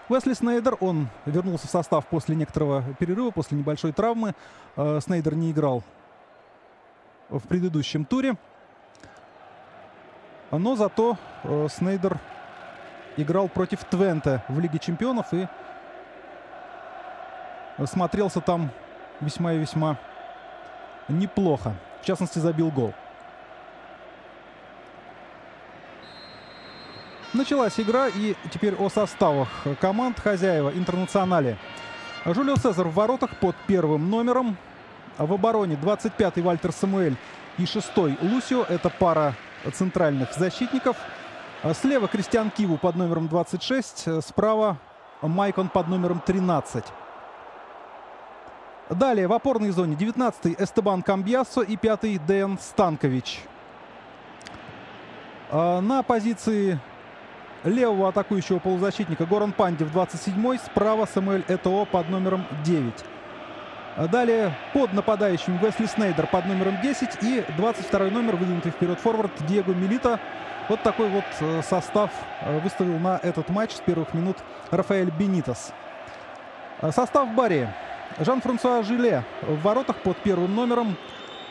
Уэсли Снейдер, он вернулся в состав после некоторого перерыва, после небольшой травмы. Снейдер не играл в предыдущем туре. Но зато Снейдер играл против Твенте в Лиге чемпионов и смотрелся там весьма и весьма неплохо. В частности, забил гол. Началась игра, и теперь о составах команд. Хозяева Интернационале. Жулио Сезар в воротах под первым номером. В обороне 25-й Вальтер Самуэль и 6-й Лусио. Это пара центральных защитников. Слева Кристиан Киву под номером 26. Справа Майкон под номером 13. Далее в опорной зоне 19-й Эстебан Камбьясо и 5-й Деян Станкович. На позиции левого атакующего полузащитника Горан Пандев 27-й. Справа Самуэль Этоо под номером 9. Далее под нападающим Уэсли Снейдер под номером 10. И 22-й номер, выдвинутый вперед форвард Диего Милита. Вот такой вот состав выставил на этот матч с первых минут Рафаэль Бенитес. Состав Бари. Жан-Франсуа Жиле в воротах под первым номером.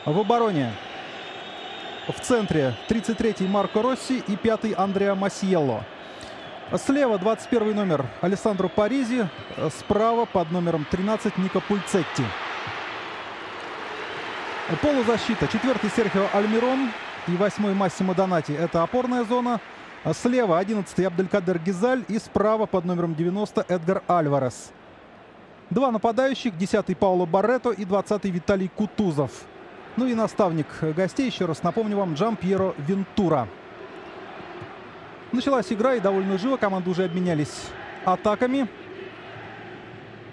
В обороне в центре 33-й Марко Росси и 5-й Андреа Масьелло. Слева 21 номер Алессандро Паризи. Справа под номером 13 Нико Пульцетти. Полузащита 4-й Серхио Альмирон и 8-й Массимо Донати. Это опорная зона. Слева 11-й Абделькадер Гизаль и справа под номером 90 Эдгар Альварес. Два нападающих, 10-й Пауло Барретто и 20-й Виталий Кутузов. Ну и наставник гостей, еще раз напомню вам, Джампьеро Вентура. Началась игра и довольно живо. Команды уже обменялись атаками.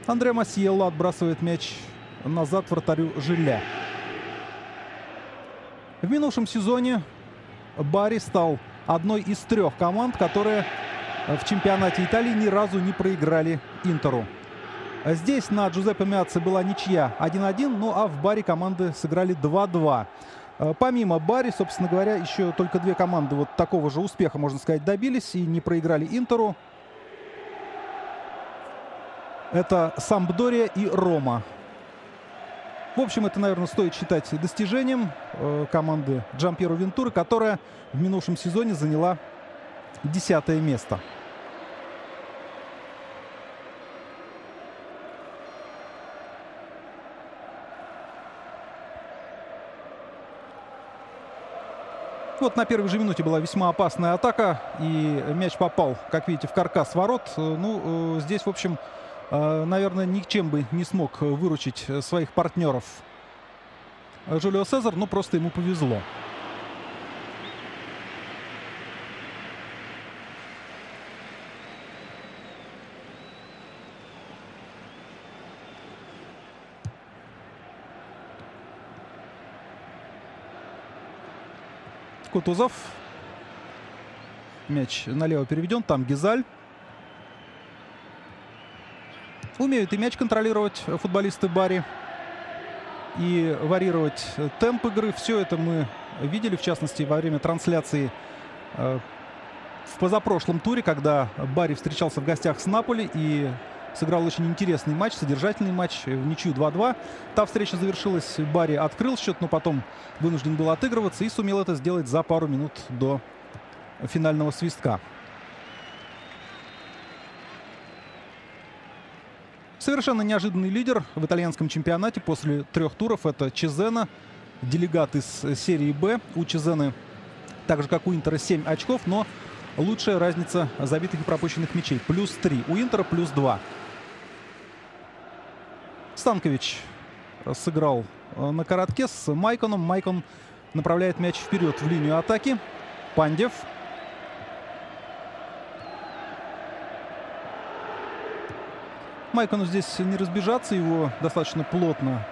Андреа Масьелло отбрасывает мяч назад вратарю Жиле. В минувшем сезоне Бари стал одной из 3 команд, которые в чемпионате Италии ни разу не проиграли Интеру. Здесь на Джузеппе Меацци была ничья 1-1, ну а в Бари команды сыграли 2-2. Помимо Бари, собственно говоря, еще только 2 команды вот такого же успеха, можно сказать, добились и не проиграли Интеру. Это Сампдория и Рома. В общем, это, наверное, стоит считать достижением команды Джампьеро Вентуры, которая в минувшем сезоне заняла 10-е место. Вот на первой же минуте была весьма опасная атака, и мяч попал, как видите, в каркас ворот. Ну, здесь, в общем, наверное, ничем бы не смог выручить своих партнеров Жулио Сезар, но просто ему повезло. Кутузов. Мяч налево переведен. Там Гизаль. Умеют и мяч контролировать футболисты Бари. И варьировать темп игры. Все это мы видели, в частности, во время трансляции в позапрошлом туре, когда Бари встречался в гостях с Наполи и сыграл очень интересный матч, содержательный матч в ничью 2-2. Та встреча завершилась, Бари открыл счет, но потом вынужден был отыгрываться и сумел это сделать за пару минут до финального свистка. Совершенно неожиданный лидер в итальянском чемпионате после 3 туров. Это Чезена, делегат из серии «Б». У Чезены, так же как у Интера, 7 очков, но лучшая разница забитых и пропущенных мячей. +3. У Интера +2. Станкович сыграл на коротке с Майконом. Майкон направляет мяч вперед в линию атаки. Пандев. Майкону здесь не разбежаться, его достаточно плотно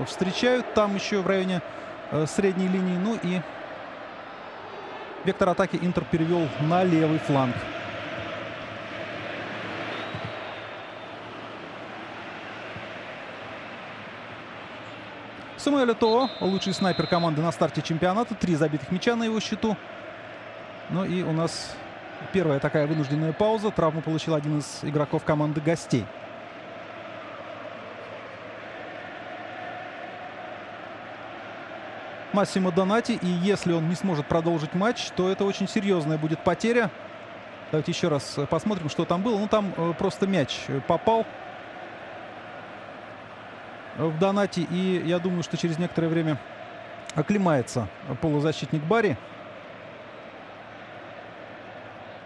встречают. Там еще в районе средней линии. Ну и вектор атаки Интер перевел на левый фланг. Самуэль Этоо, лучший снайпер команды на старте чемпионата. 3 забитых мяча на его счету. Ну и у нас Первая такая вынужденная пауза. Травму получил один из игроков команды гостей. Массимо Донати. И если он не сможет продолжить матч, то это очень серьезная будет потеря. Давайте еще раз посмотрим, что там было. Ну, там просто мяч попал в Донати. И я думаю, что через некоторое время оклемается полузащитник Бари.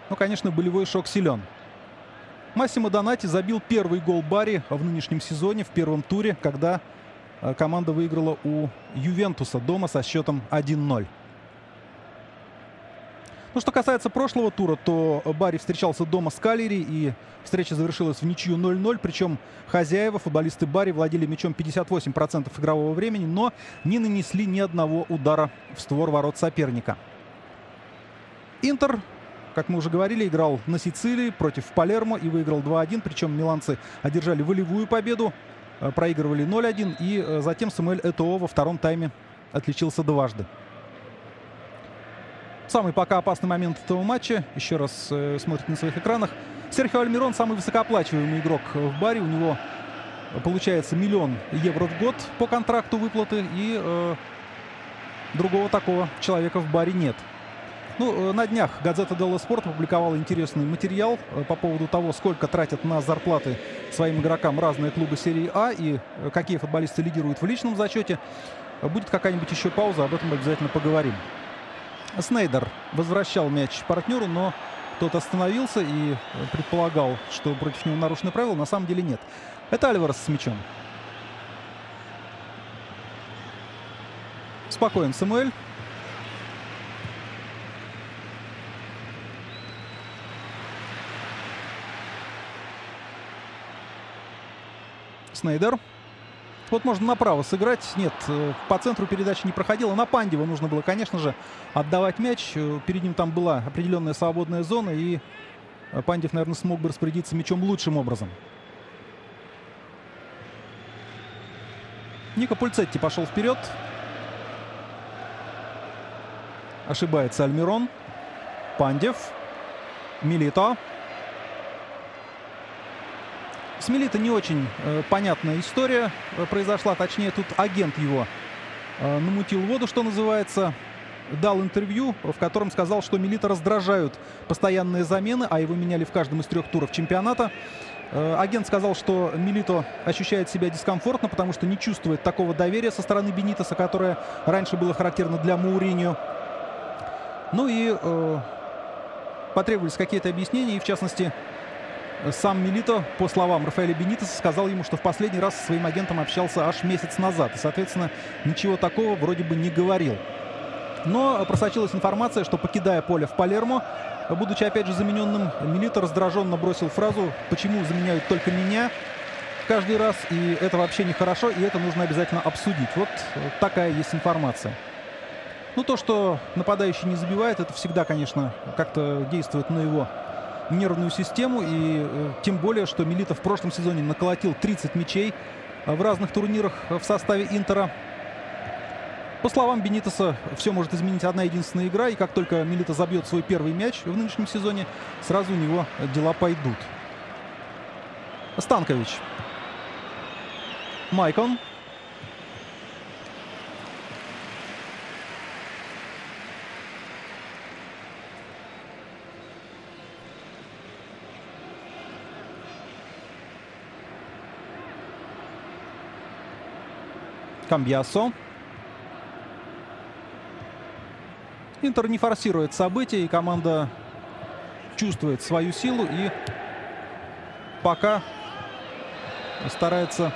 Но, конечно, болевой шок силен. Массимо Донати забил первый гол Бари в нынешнем сезоне, в первом туре, когда команда выиграла у Ювентуса дома со счетом 1-0. Ну, что касается прошлого тура, то Бари встречался дома с Кальяри, и встреча завершилась в ничью 0-0. Причем хозяева, футболисты Бари, владели мячом 58% игрового времени, но не нанесли ни одного удара в створ ворот соперника. Интер, как мы уже говорили, играл на Сицилии против Палермо и выиграл 2-1. Причем миланцы одержали волевую победу, проигрывали 0-1. И затем Самуэль Этоо во втором тайме отличился дважды. Самый пока опасный момент этого матча. Еще раз смотрите на своих экранах. Серхио Альмирон самый высокооплачиваемый игрок в Бари. У него получается 1 000 000 евро в год по контракту выплаты. И другого такого человека в Бари нет. Ну, на днях Газета делло Спорт опубликовала интересный материал по поводу того, сколько тратят на зарплаты своим игрокам разные клубы серии А и какие футболисты лидируют в личном зачете. Будет какая-нибудь еще пауза, об этом обязательно поговорим. Снейдер возвращал мяч партнеру, но тот остановился и предполагал, что против него нарушены правила. На самом деле нет. Это Альварес с мячом. Спокоен Самуэль. Снейдер. Вот можно направо сыграть. Нет, по центру передача не проходила. На Пандева нужно было, конечно же, отдавать мяч. Перед ним там была определенная свободная зона. И Пандев, наверное, смог бы распорядиться мячом лучшим образом. Нико Пульцетти пошел вперед. Ошибается Альмирон. Пандев. Милито. С Милито не очень понятная история произошла. Точнее, тут агент его намутил воду, что называется. Дал интервью, в котором сказал, что Милито раздражают постоянные замены, а его меняли в каждом из 3 туров чемпионата. Агент сказал, что Милито ощущает себя дискомфортно, потому что не чувствует такого доверия со стороны Бенитеса, которое раньше было характерно для Мауриньо. Ну и потребовались какие-то объяснения, и в частности сам Милито, по словам Рафаэля Бенитеса, сказал ему, что в последний раз со своим агентом общался аж месяц назад. И, соответственно, ничего такого вроде бы не говорил. Но просочилась информация, что, покидая поле в Палермо, будучи опять же замененным, Милито раздраженно бросил фразу: «Почему заменяют только меня каждый раз? И это вообще нехорошо, и это нужно обязательно обсудить». Вот такая есть информация. Ну, то, что нападающий не забивает, это всегда, конечно, как-то действует на его нервную систему. И тем более, что Милито в прошлом сезоне наколотил 30 мячей в разных турнирах в составе Интера. По словам Бенитеса, все может изменить одна единственная игра. И как только Милито забьет свой первый мяч в нынешнем сезоне, сразу у него дела пойдут. Станкович. Майкон. Камбьясо. Интер не форсирует события, и команда чувствует свою силу и пока старается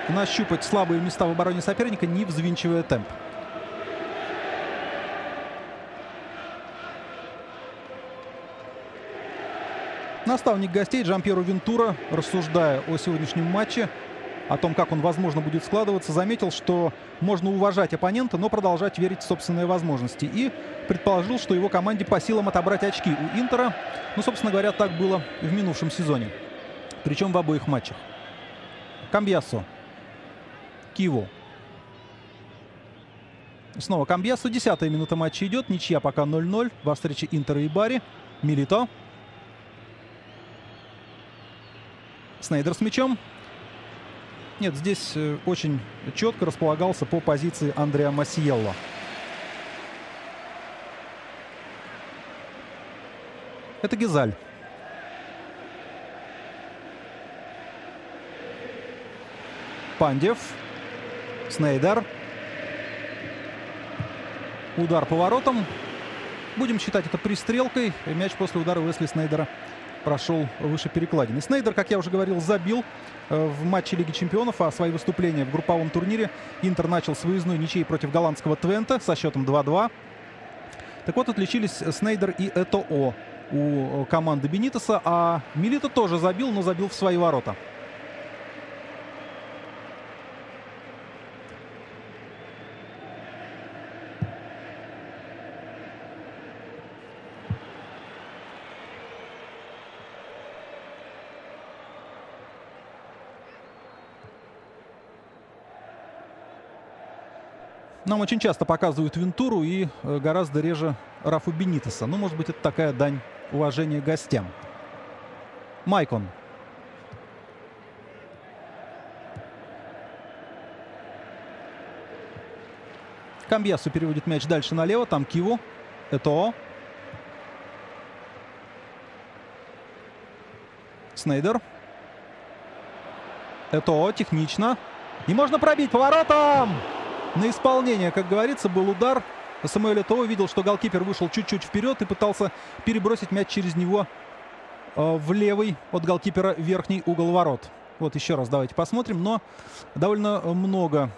нащупать слабые места в обороне соперника, не взвинчивая темп. Наставник гостей Джампьеро Вентура, рассуждая о сегодняшнем матче, о том, как он, возможно, будет складываться, заметил, что можно уважать оппонента, но продолжать верить в собственные возможности. И предположил, что его команде по силам отобрать очки у Интера. Ну, собственно говоря, так было в минувшем сезоне. Причем в обоих матчах. Камбьясо. Киво. Снова Камбьясу. 10-я минута матча идет. Ничья пока 0-0 во встрече Интера и Бари. Милито. Снейдер с мячом. Нет, здесь очень четко располагался по позиции Андреа Масиелло. Это Гизаль. Пандев. Снейдер. Удар по воротам. Будем считать это пристрелкой. Мяч после удара Уэсли Снейдера прошел выше перекладины. Снейдер, как я уже говорил, забил в матче Лиги Чемпионов, а свои выступления в групповом турнире Интер начал с выездной ничьей против голландского Твенте со счетом 2-2. Так вот, отличились Снейдер и Этоо у команды Бенитеса, а Милито тоже забил, но забил в свои ворота. Нам очень часто показывают Вентуру и гораздо реже Рафу Бенитеса. Ну, может быть, это такая дань уважения гостям. Майкон. Камбьясу переводит мяч дальше налево. Там Киву. Этоо. Снейдер. Этоо технично. И можно пробить поворотом! На исполнение, как говорится, был удар. Самуэль Этоо видел, что голкипер вышел чуть-чуть вперед и пытался перебросить мяч через него в левый от голкипера верхний угол ворот. Вот еще раз давайте посмотрим. Но довольно много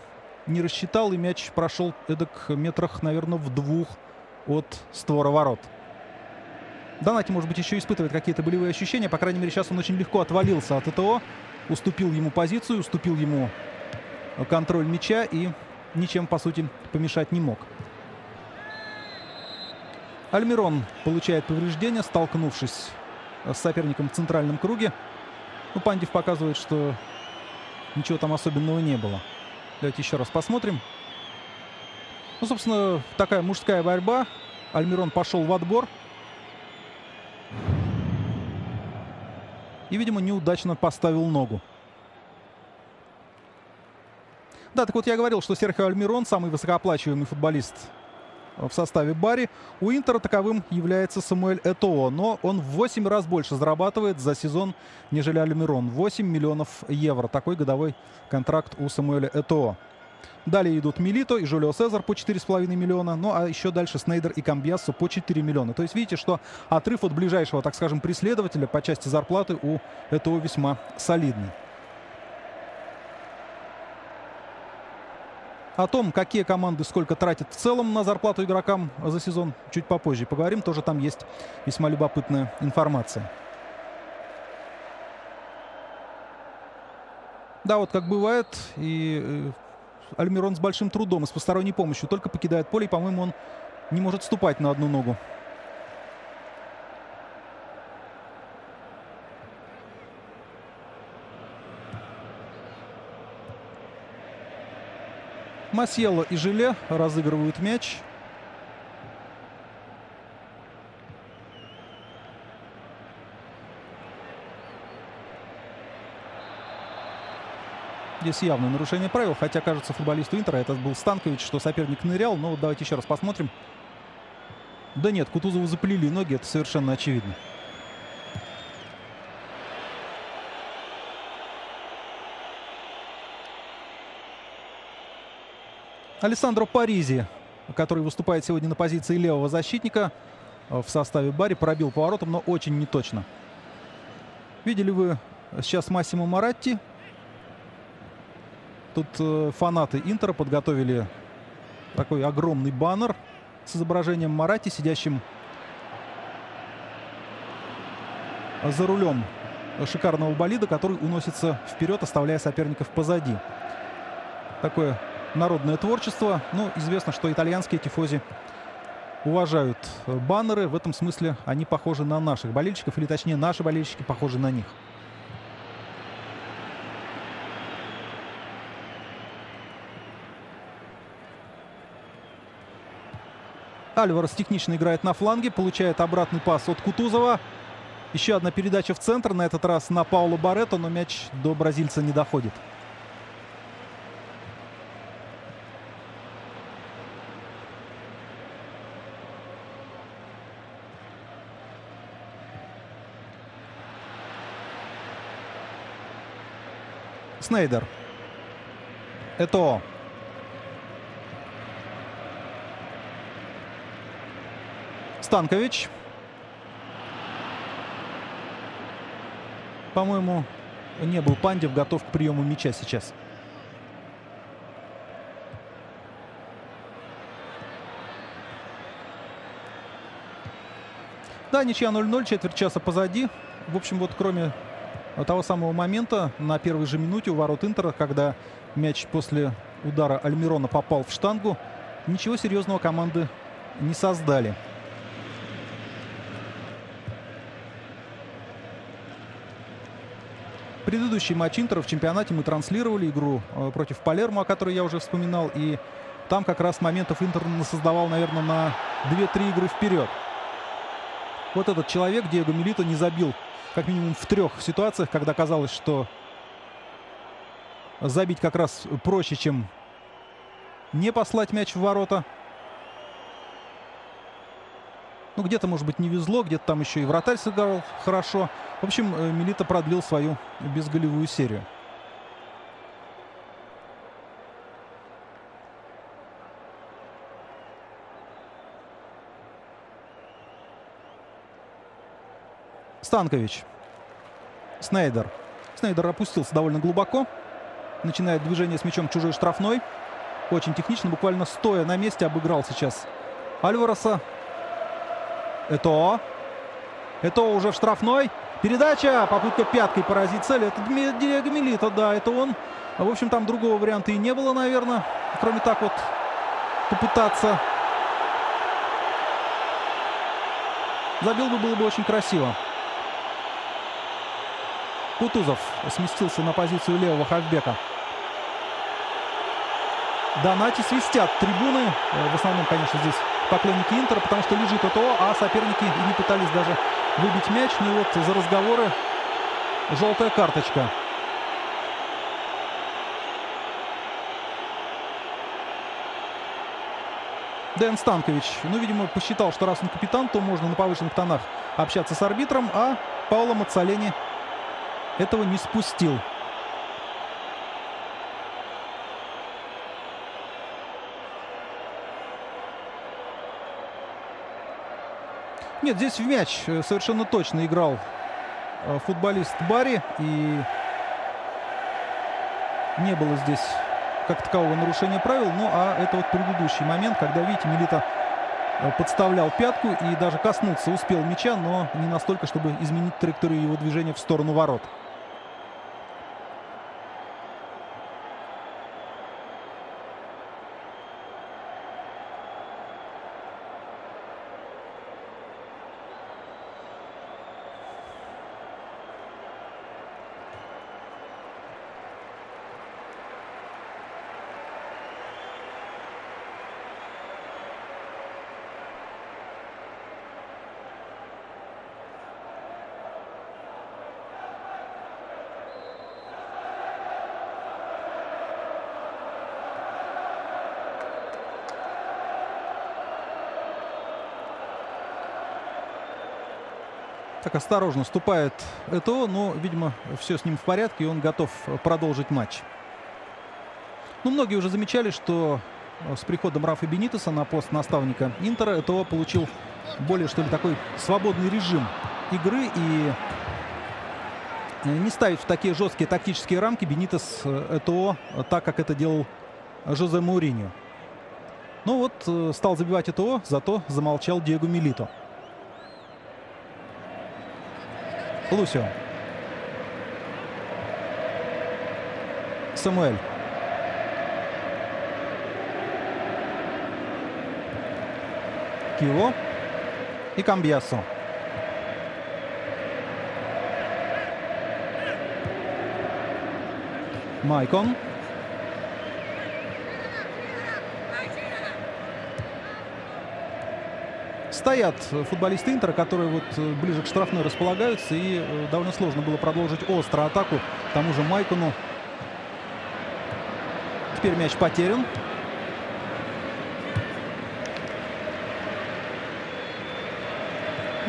не рассчитал, и мяч прошел эдак метрах, наверное, в 2 от створа ворот. Донати, может быть, еще испытывает какие-то болевые ощущения. По крайней мере, сейчас он очень легко отвалился от Этоо. Уступил ему позицию, уступил ему контроль мяча и ничем, по сути, помешать не мог. Альмирон получает повреждения, столкнувшись с соперником в центральном круге. Ну, Пандев показывает, что ничего там особенного не было. Давайте еще раз посмотрим. Ну, собственно, такая мужская борьба. Альмирон пошел в отбор. И, видимо, неудачно поставил ногу. Да, так вот я говорил, что Серхио Альмирон самый высокооплачиваемый футболист в составе Бари. У Интера таковым является Самуэль Этоо, но он в 8 раз больше зарабатывает за сезон, нежели Альмирон. 8 миллионов евро. Такой годовой контракт у Самуэля Этоо. Далее идут Милито и Жулио Сезар по 4,5 миллиона. Ну а еще дальше Снейдер и Камбьясу по 4 миллиона. То есть видите, что отрыв от ближайшего, так скажем, преследователя по части зарплаты у Этоо весьма солидный. О том, какие команды сколько тратят в целом на зарплату игрокам за сезон, чуть попозже поговорим. Тоже там есть весьма любопытная информация. Да, вот как бывает. И Альмирон с большим трудом и с посторонней помощью только покидает поле. И, по-моему, он не может вступать на одну ногу. Масьелло и Жиле разыгрывают мяч. Здесь явное нарушение правил, хотя, кажется, футболисту Интера это был Станкович, что соперник нырял. Но вот давайте еще раз посмотрим. Да нет, Кутузову заплели ноги, это совершенно очевидно. Алессандро Паризи, который выступает сегодня на позиции левого защитника в составе Бари, пробил поворотом, но очень неточно. Видели вы сейчас Массимо Моратти? Тут фанаты Интера подготовили такой огромный баннер с изображением Моратти, сидящим за рулем шикарного болида, который уносится вперед, оставляя соперников позади. Такое народное творчество. Ну, известно, что итальянские тифози уважают баннеры. В этом смысле они похожи на наших болельщиков, или точнее наши болельщики похожи на них. Альварес технично играет на фланге, получает обратный пас от Кутузова. Еще одна передача в центр, на этот раз на Пауло Барретто, но мяч до бразильца не доходит. Снейдер. Этоо. Станкович. По-моему, не был Пандев готов к приему мяча сейчас. Да, ничья 0-0, четверть часа позади. В общем, вот кроме того самого момента на первой же минуте у ворот Интера, когда мяч после удара Альмирона попал в штангу, ничего серьезного команды не создали. Предыдущий матч Интера в чемпионате мы транслировали, игру против Палермо, о которой я уже вспоминал. И там как раз моментов Интер создавал, наверное, на 2-3 игры вперед. Вот этот человек, Диего Милито, не забил как минимум в 3 ситуациях, когда казалось, что забить как раз проще, чем не послать мяч в ворота. Ну, где-то, может быть, не везло, где-то там еще и вратарь сыграл хорошо. В общем, Милито продлил свою безголевую серию. Станкович. Снейдер. Снейдер опустился довольно глубоко. Начинает движение с мячом чужой штрафной. Очень технично, буквально стоя на месте, обыграл сейчас Альвареса. Этоо. Этоо уже в штрафной. Передача. Попытка пяткой поразить цель. Это Диего Милито, да, это он. В общем, там другого варианта и не было, наверное. Кроме так вот попытаться. Забил бы, было бы очень красиво. Кутузов сместился на позицию левого хавбека. Донати свистят трибуны. В основном, конечно, здесь поклонники Интера, потому что лежит Этоо, а соперники и не пытались даже выбить мяч. Ну и вот за разговоры желтая карточка. Дэн Станкович, ну, видимо, посчитал, что раз он капитан, то можно на повышенных тонах общаться с арбитром, а Паоло Маццолени этого не спустил. Нет, здесь в мяч совершенно точно играл футболист Барри. И не было здесь как такового нарушения правил. Ну, а это вот предыдущий момент, когда, видите, Милито подставлял пятку и даже коснуться успел мяча, но не настолько, чтобы изменить траекторию его движения в сторону ворот. Так осторожно ступает Этоо, но, видимо, все с ним в порядке, и он готов продолжить матч. Ну, многие уже замечали, что с приходом Рафа Бенитеса на пост наставника Интера Этоо получил более, что ли, такой свободный режим игры и не ставит в такие жесткие тактические рамки Бенитес Этоо, так как это делал Жозе Моуриньо. Ну вот, стал забивать Этоо, зато замолчал Диего Милито. Лусио. Самуэль. Киво. И Камбьясо. Майкон. стоят футболисты Интера, которые вот ближе к штрафной располагаются. И довольно сложно было продолжить остро атаку тому же Майкону. Теперь мяч потерян.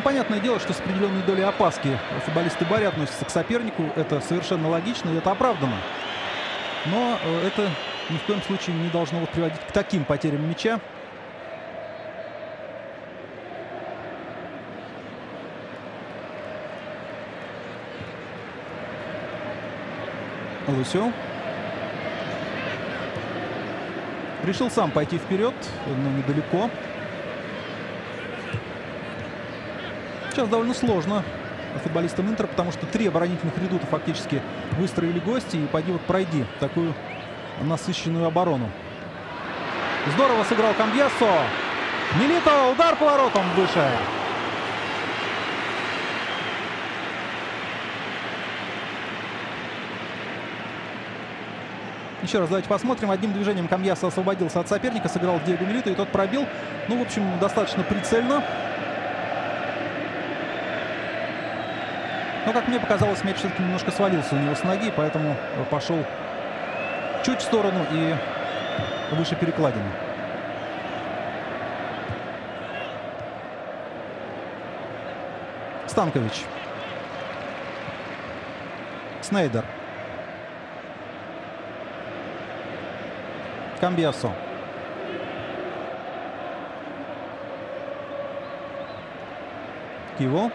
Понятное дело, что с определенной долей опаски футболисты Бари относятся к сопернику. Это совершенно логично и это оправдано. Но это ни в коем случае не должно приводить к таким потерям мяча. Лусё решил сам пойти вперед, но недалеко. Сейчас довольно сложно футболистам Интера, потому что 3 оборонительных редута фактически выстроили гости. И поди вот пройди такую насыщенную оборону. Здорово сыграл Камбьясо. Милито, удар поворотом выше. Еще раз давайте посмотрим. Одним движением Камбьясо освободился от соперника, сыграл Диего Милито, и тот пробил. Ну, в общем, достаточно прицельно. Но, как мне показалось, мяч все-таки немножко свалился у него с ноги, поэтому пошел чуть в сторону и выше перекладины. Станкович. Снейдер. Камбьясо. Киво.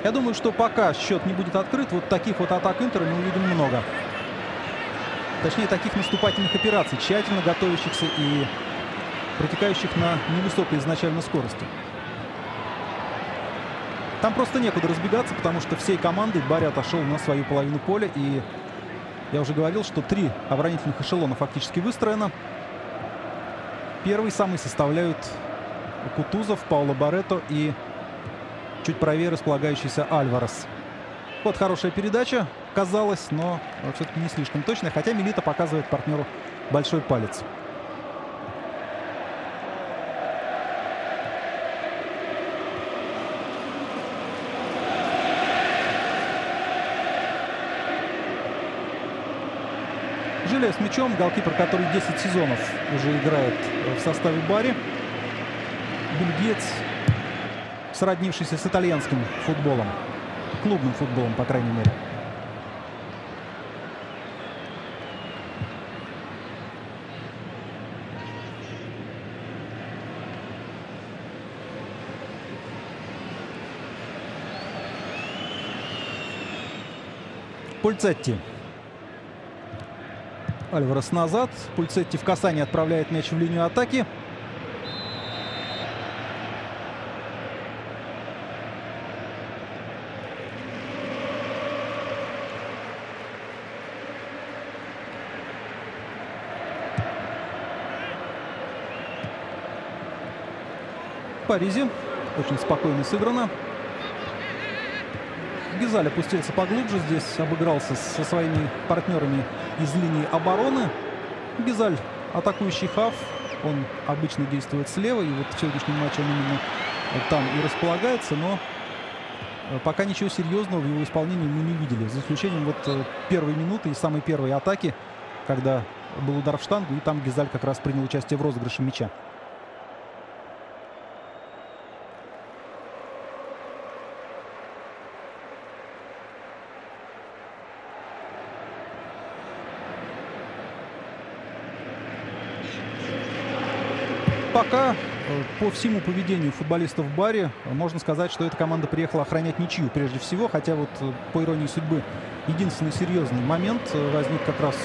Я думаю, что пока счет не будет открыт, вот таких вот атак Интера мы увидим много. Точнее, таких наступательных операций, тщательно готовящихся и протекающих на невысокой изначально скорости. Там просто некуда разбегаться, потому что всей командой Бари отошел на свою половину поля. И я уже говорил, что 3 оборонительных эшелона фактически выстроено. Первый самый составляют Кутузов, Пауло Барето и чуть правее располагающийся Альварес. Вот хорошая передача, казалось, но все-таки не слишком точная. Хотя Милито показывает партнеру большой палец. Жиля с мячом, голкипер, который 10 сезонов уже играет в составе Бари. Бельгиец, сроднившийся с итальянским футболом. Клубным футболом, по крайней мере. Пульцетти. Альварес назад. Пульцетти в касании отправляет мяч в линию атаки. Паризи. Очень спокойно сыграно. Гизаль опустился поглубже. Здесь обыгрался со своими партнерами из линии обороны. Гизаль атакующий хав. Он обычно действует слева. И вот в сегодняшнем матче он именно там и располагается. Но пока ничего серьезного в его исполнении мы не видели. За исключением вот первой минуты и самой первой атаки, когда был удар в штангу. И там Гизаль как раз принял участие в розыгрыше мяча. Пока по всему поведению футболистов Бари можно сказать, что эта команда приехала охранять ничью прежде всего. Хотя вот, по иронии судьбы, единственный серьезный момент возник как раз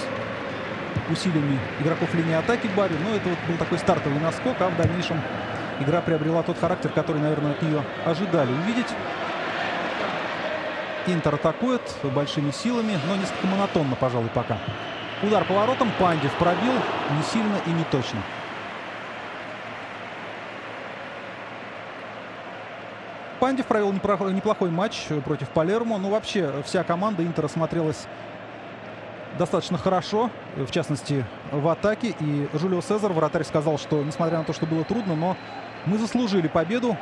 усилиями игроков линии атаки Бари. Но это вот был такой стартовый наскок, а в дальнейшем игра приобрела тот характер, который, наверное, от нее ожидали увидеть. Интер атакует большими силами, но несколько монотонно, пожалуй, пока. Удар поворотом, Пандев пробил не сильно и не точно. Пандев провел неплохой матч против Палермо. Ну, вообще, вся команда Интера смотрелась достаточно хорошо, в частности, в атаке. И Жулио Сезар, вратарь, сказал, что несмотря на то, что было трудно, но мы заслужили победу,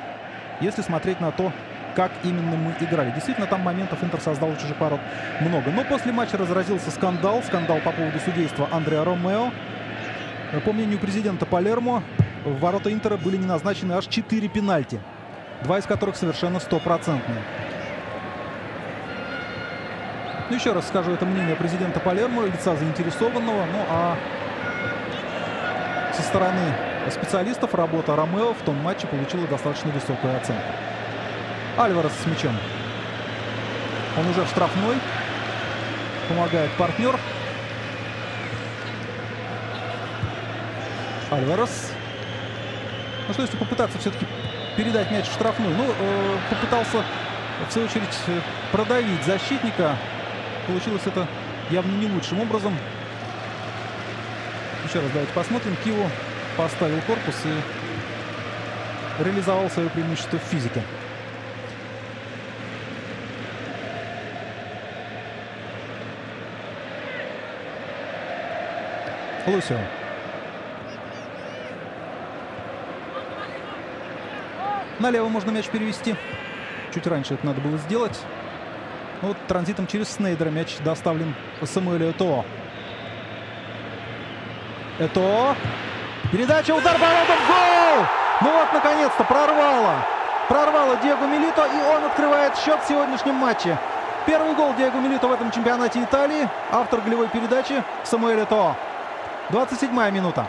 если смотреть на то, как именно мы играли. Действительно, там моментов Интер создал у чужих ворот много. Но после матча разразился скандал. Скандал по поводу судейства Андреа Ромео. По мнению президента Палермо, в ворота Интера были не назначены аж 4 пенальти. 2 из которых совершенно стопроцентные. Ну, еще раз скажу, это мнение президента Палермо, лица заинтересованного. Ну, а со стороны специалистов работа Ромео в том матче получила достаточно высокую оценку. Альварес с мячом. Он уже в штрафной. Помогает партнер. Альварес. Ну что, если попытаться все-таки передать мяч в штрафную? Ну, попытался, в свою очередь, продавить защитника. Получилось это явно не лучшим образом. Еще раз давайте посмотрим. Киво поставил корпус и реализовал свое преимущество в физике. Лусио. Налево можно мяч перевести. Чуть раньше это надо было сделать. Вот транзитом через Снейдера мяч доставлен Самуэлю Этоо. Этоо. Передача, удар поворотом, гол! Ну вот, наконец-то, прорвало Диего Милито, и он открывает счет в сегодняшнем матче. Первый гол Диего Милито в этом чемпионате Италии. Автор голевой передачи Самуэль Этоо. 27-я минута.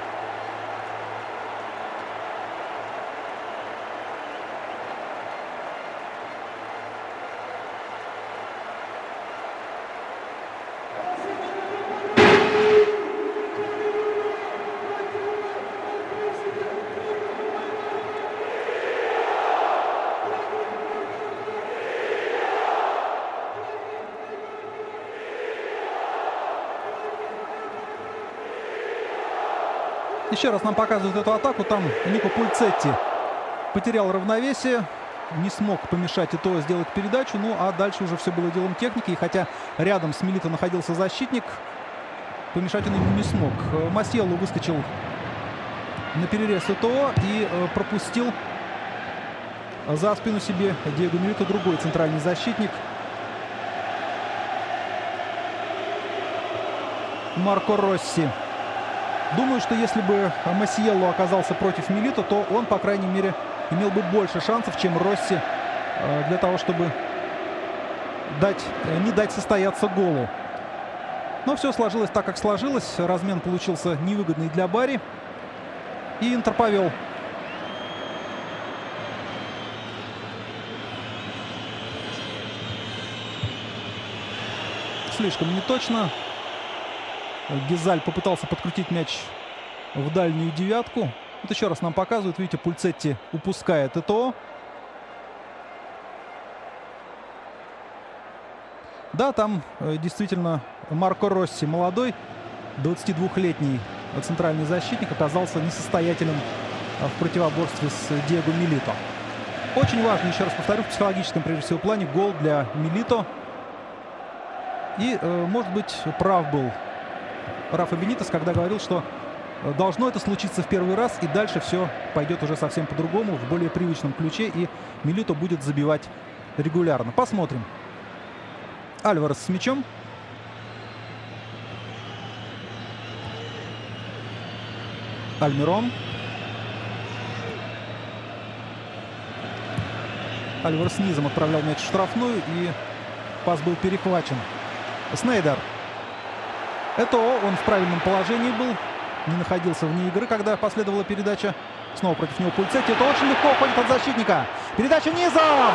Еще раз нам показывают эту атаку. Там Нико Пульцетти потерял равновесие. Не смог помешать Этоо сделать передачу. Ну а дальше уже все было делом техники. И хотя рядом с Милито находился защитник, помешать он ему не смог. Масьелло выскочил на перерез Этоо и пропустил за спину себе Диего Милито другой центральный защитник. Марко Росси. Думаю, что если бы Масьелло оказался против Милито, то он, по крайней мере, имел бы больше шансов, чем Росси, для того, чтобы не дать состояться голу. Но все сложилось так, как сложилось. Размен получился невыгодный для Бари. И Интер повел. Слишком неточно. Гезаль попытался подкрутить мяч в дальнюю девятку. Вот еще раз нам показывают. Видите, Пульцетти упускает Этоо. Да, там действительно Марко Росси, молодой, 22-летний центральный защитник, оказался несостоятельным в противоборстве с Диего Милито. Очень важный, еще раз повторю, в психологическом, прежде всего, плане гол для Милито. И, может быть, прав был Рафа Бенитес, когда говорил, что должно это случиться в первый раз, и дальше все пойдет уже совсем по-другому, в более привычном ключе, и Милито будет забивать регулярно. Посмотрим. Альварес с мячом. Альмирон. Альварес низом отправлял мяч в штрафную, и пас был перехвачен. Снейдер. Этоо, он в правильном положении был. Не находился вне игры, когда последовала передача. Снова против него Пульцетти. Это очень легко уходит от защитника. Передача низом!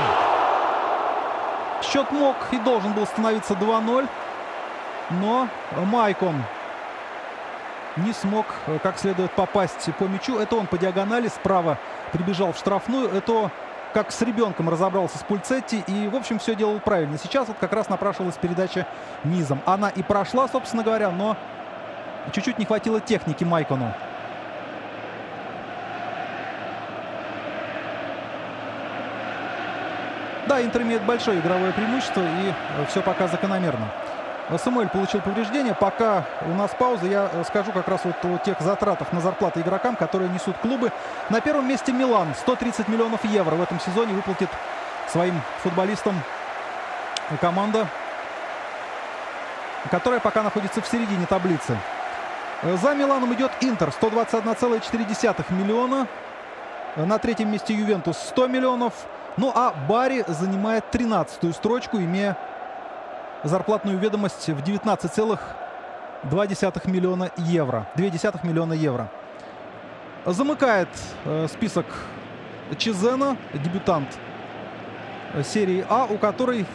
Счет мог и должен был становиться 2-0. Но Майкон не смог как следует попасть по мячу. Это он по диагонали справа прибежал в штрафную. Это как с ребенком разобрался с Пульцетти. И, в общем, все делал правильно. Сейчас вот как раз напрашивалась передача низом. Она и прошла, собственно говоря, но чуть-чуть не хватило техники Майкону. Да, Интер имеет большое игровое преимущество, и все пока закономерно. Самуэль получил повреждение. Пока у нас пауза, я скажу как раз вот о тех затратах на зарплаты игрокам, которые несут клубы. На первом месте Милан. 130 миллионов евро в этом сезоне выплатит своим футболистам команда, которая пока находится в середине таблицы. За Миланом идет Интер. 121,4 миллиона. На третьем месте Ювентус 100 миллионов. Ну а Бари занимает 13-ю строчку, имея зарплатную ведомость в 19,2 миллиона евро. 0,2 миллиона евро. Замыкает список Чезена, дебютант серии А, у которой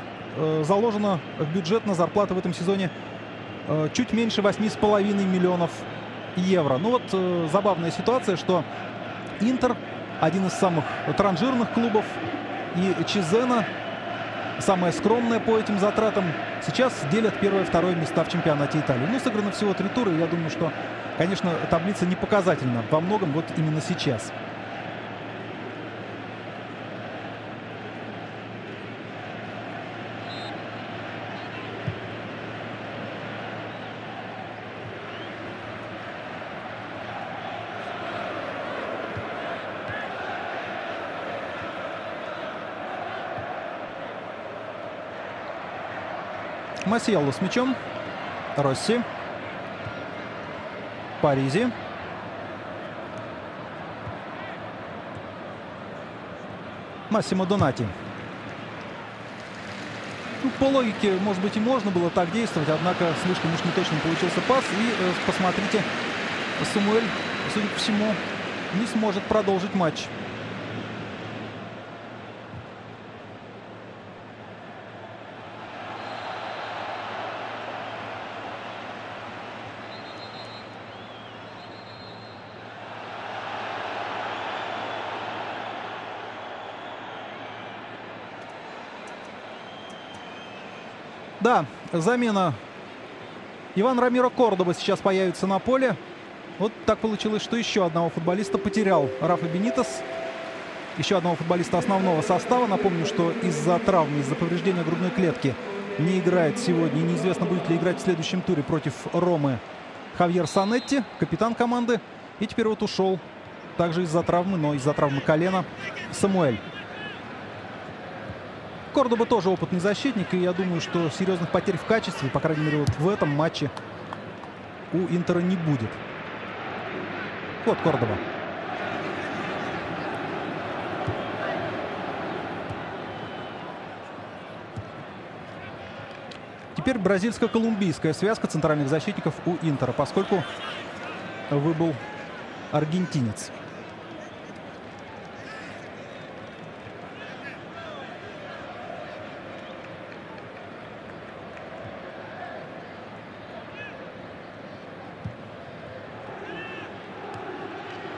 заложено в бюджет на зарплаты в этом сезоне чуть меньше 8,5 миллионов евро. Ну вот забавная ситуация, что Интер один из самых транжирных клубов, и Чезена, самая скромная по этим затратам, сейчас делят первое и второе места в чемпионате Италии. Ну, сыграно всего 3 тура, и я думаю, что, конечно, таблица не показательна во многом вот именно сейчас. Масьелло с мячом. Росси. Паризи. Массимо Донати. Ну, по логике, может быть, и можно было так действовать, однако слишком уж неточным получился пас. И посмотрите, Самуэль, судя по всему, не сможет продолжить матч. Да, замена. Иван Рамиро Кордоба сейчас появится на поле. Вот так получилось, что еще одного футболиста потерял Рафа Бенитес. Еще одного футболиста основного состава. Напомню, что из-за травмы, из-за повреждения грудной клетки не играет сегодня. Неизвестно, будет ли играть в следующем туре против Ромы Хавьер Санетти, капитан команды. И теперь вот ушел также из-за травмы, но из-за травмы колена, Самуэль. Кордоба тоже опытный защитник, и я думаю, что серьезных потерь в качестве, по крайней мере, вот в этом матче у Интера не будет. Вот Кордоба. Теперь бразильско-колумбийская связка центральных защитников у Интера, поскольку выбыл аргентинец.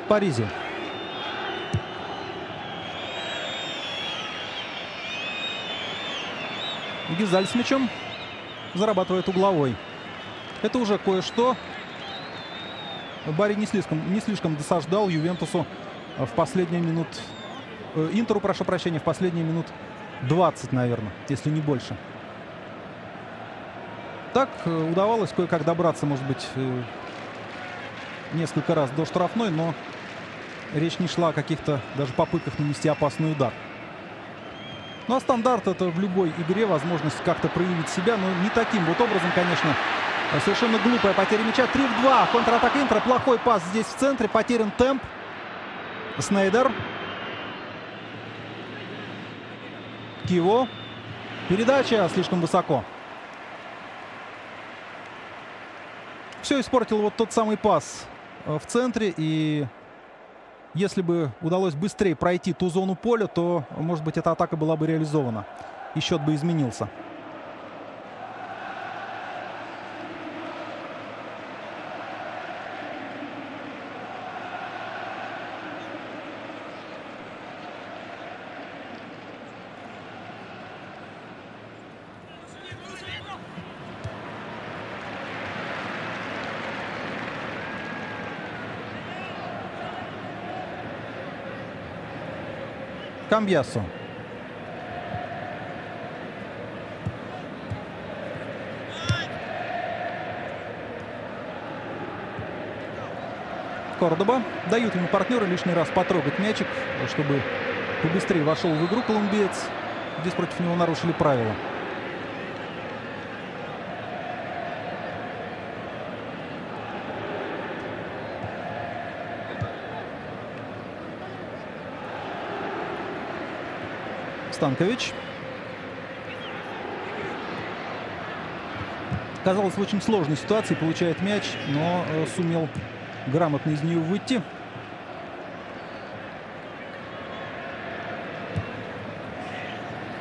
Паризи. Гизаль с мячом зарабатывает угловой. Это уже кое-что. Бари не слишком досаждал Ювентусу в последние минут. Интеру, прошу прощения, в последние минут 20, наверное, если не больше. Так удавалось кое-как добраться, может быть, несколько раз до штрафной, но речь не шла о каких-то даже попытках нанести опасный удар. Ну а стандарт — это в любой игре возможность как-то проявить себя, но не таким вот образом, конечно. Совершенно глупая потеря мяча. 3-2. Контратака Интера. Плохой пас здесь в центре. Потерян темп. Снейдер. Киво. Передача слишком высоко. Все испортил вот тот самый пас в центре. И если бы удалось быстрее пройти ту зону поля, то, может быть, эта атака была бы реализована. И счет бы изменился. Камбьясо. Кордоба. Дают ему партнеры лишний раз потрогать мячик, чтобы побыстрее вошел в игру колумбиец. Здесь против него нарушили правила. Станкович. Казалось, в очень сложной ситуации получает мяч, но сумел грамотно из нее выйти.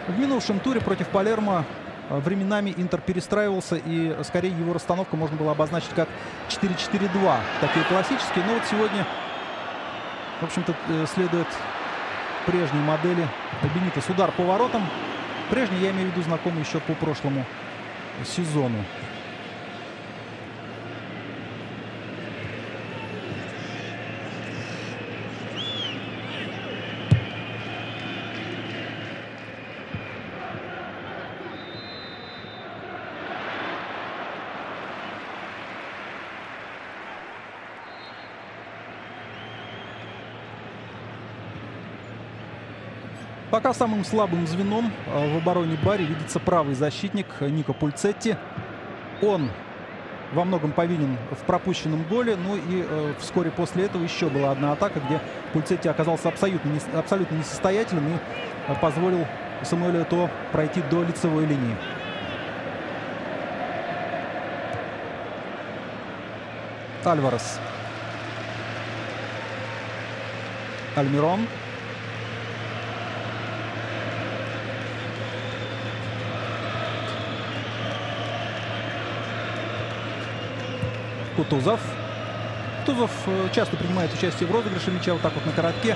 В минувшем туре против Палермо временами Интер перестраивался, и скорее его расстановку можно было обозначить как 4-4-2. Такие классические. Но вот сегодня, в общем-то, следует прежней модели Бенитес. Удар по воротам. Прежний, я имею в виду, знакомый еще по прошлому сезону. Пока самым слабым звеном в обороне Бари видится правый защитник Нико Пульцетти. Он во многом повинен в пропущенном голе. Ну и вскоре после этого еще была одна атака, где Пульцетти оказался абсолютно несостоятельным и позволил Самуэлю Этоо пройти до лицевой линии. Альварес. Альмирон. Кутузов. Кутузов часто принимает участие в розыгрыше мяча вот так вот на коротке,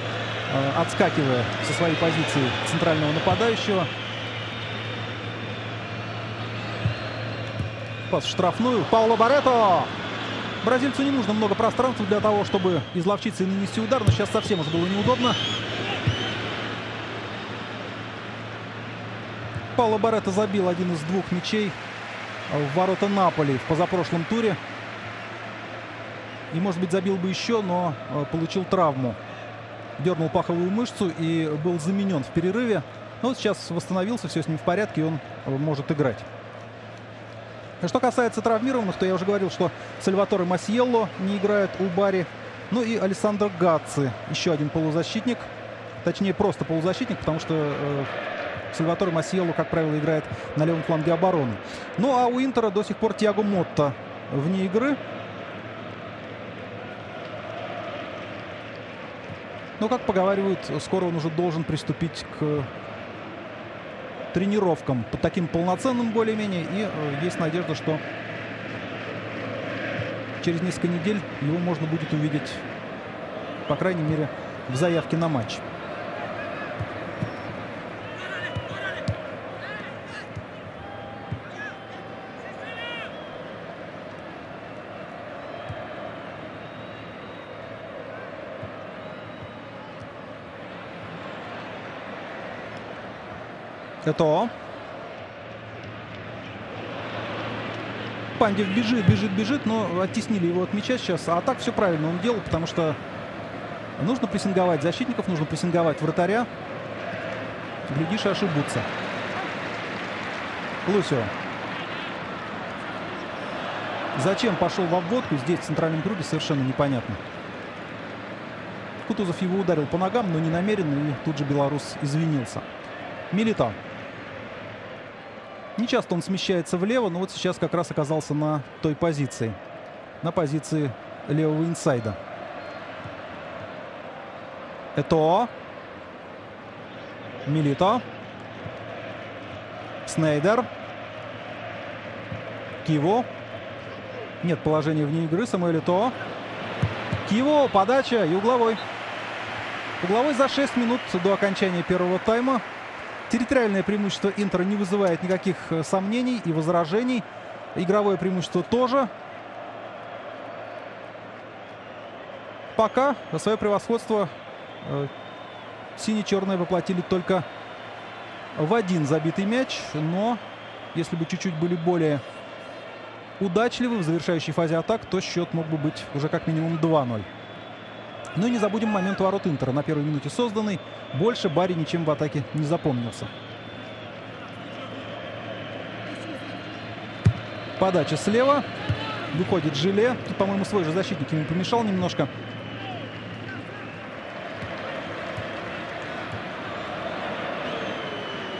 отскакивая со своей позиции центрального нападающего. Пас в штрафную. Пауло Барето. Бразильцу не нужно много пространства для того, чтобы изловчиться и нанести удар, но сейчас совсем уже было неудобно. Пауло Барето забил один из двух мячей в ворота Наполи в позапрошлом туре. И, может быть, забил бы еще, но получил травму. Дернул паховую мышцу и был заменен в перерыве. Но вот сейчас восстановился, все с ним в порядке, и он может играть. Что касается травмированных, то я уже говорил, что Сальваторе Масьелло не играет у Бари. Ну и Алессандро Гацци, еще один полузащитник. Точнее, просто полузащитник, потому что Сальваторе Масьелло, как правило, играет на левом фланге обороны. Ну а у Интера до сих пор Тиаго Мотта вне игры. Но, как поговаривают, скоро он уже должен приступить к тренировкам по таким полноценным более-менее. И есть надежда, что через несколько недель его можно будет увидеть, по крайней мере, в заявке на матч. Этоо. Пандев бежит, но оттеснили его от мяча сейчас. А так все правильно он делал, потому что нужно прессинговать защитников, нужно прессинговать вратаря. Глядишь, и ошибутся. Лусио. Зачем пошел в обводку здесь, в центральном круге, совершенно непонятно. Кутузов его ударил по ногам, но не намеренно, и тут же белорус извинился. Милитао. Не часто он смещается влево, но вот сейчас как раз оказался на той позиции. На позиции левого инсайда. Этоо. Милитао. Снейдер. Киво. Нет положения вне игры. Самуэль Этоо. Киво. Подача и угловой. Угловой за 6 минут до окончания первого тайма. Территориальное преимущество Интера не вызывает никаких сомнений и возражений. Игровое преимущество тоже. Пока свое превосходство сине-черные воплотили только в один забитый мяч. Но если бы чуть-чуть были более удачливы в завершающей фазе атак, то счет мог бы быть уже как минимум 2-0. Ну и не забудем момент ворот Интера. На первой минуте созданный. Больше Барри ничем в атаке не запомнился. Подача слева. Выходит Жиле. Тут, по-моему, свой же защитник ему помешал немножко.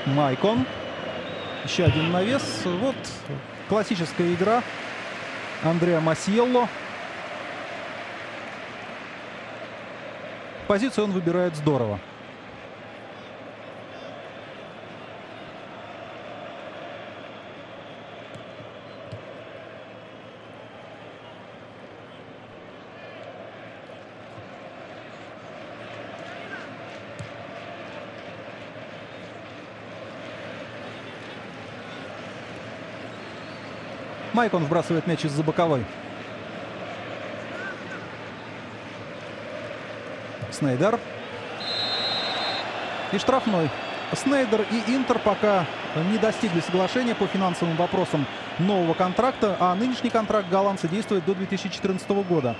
Майкон. Еще один навес. Вот классическая игра Андреа Масьелло. Позицию он выбирает здорово. Майкон вбрасывает мяч из-за боковой. Снейдер. И штрафной. Снейдер и Интер пока не достигли соглашения по финансовым вопросам нового контракта, а нынешний контракт голландца действует до 2014 года.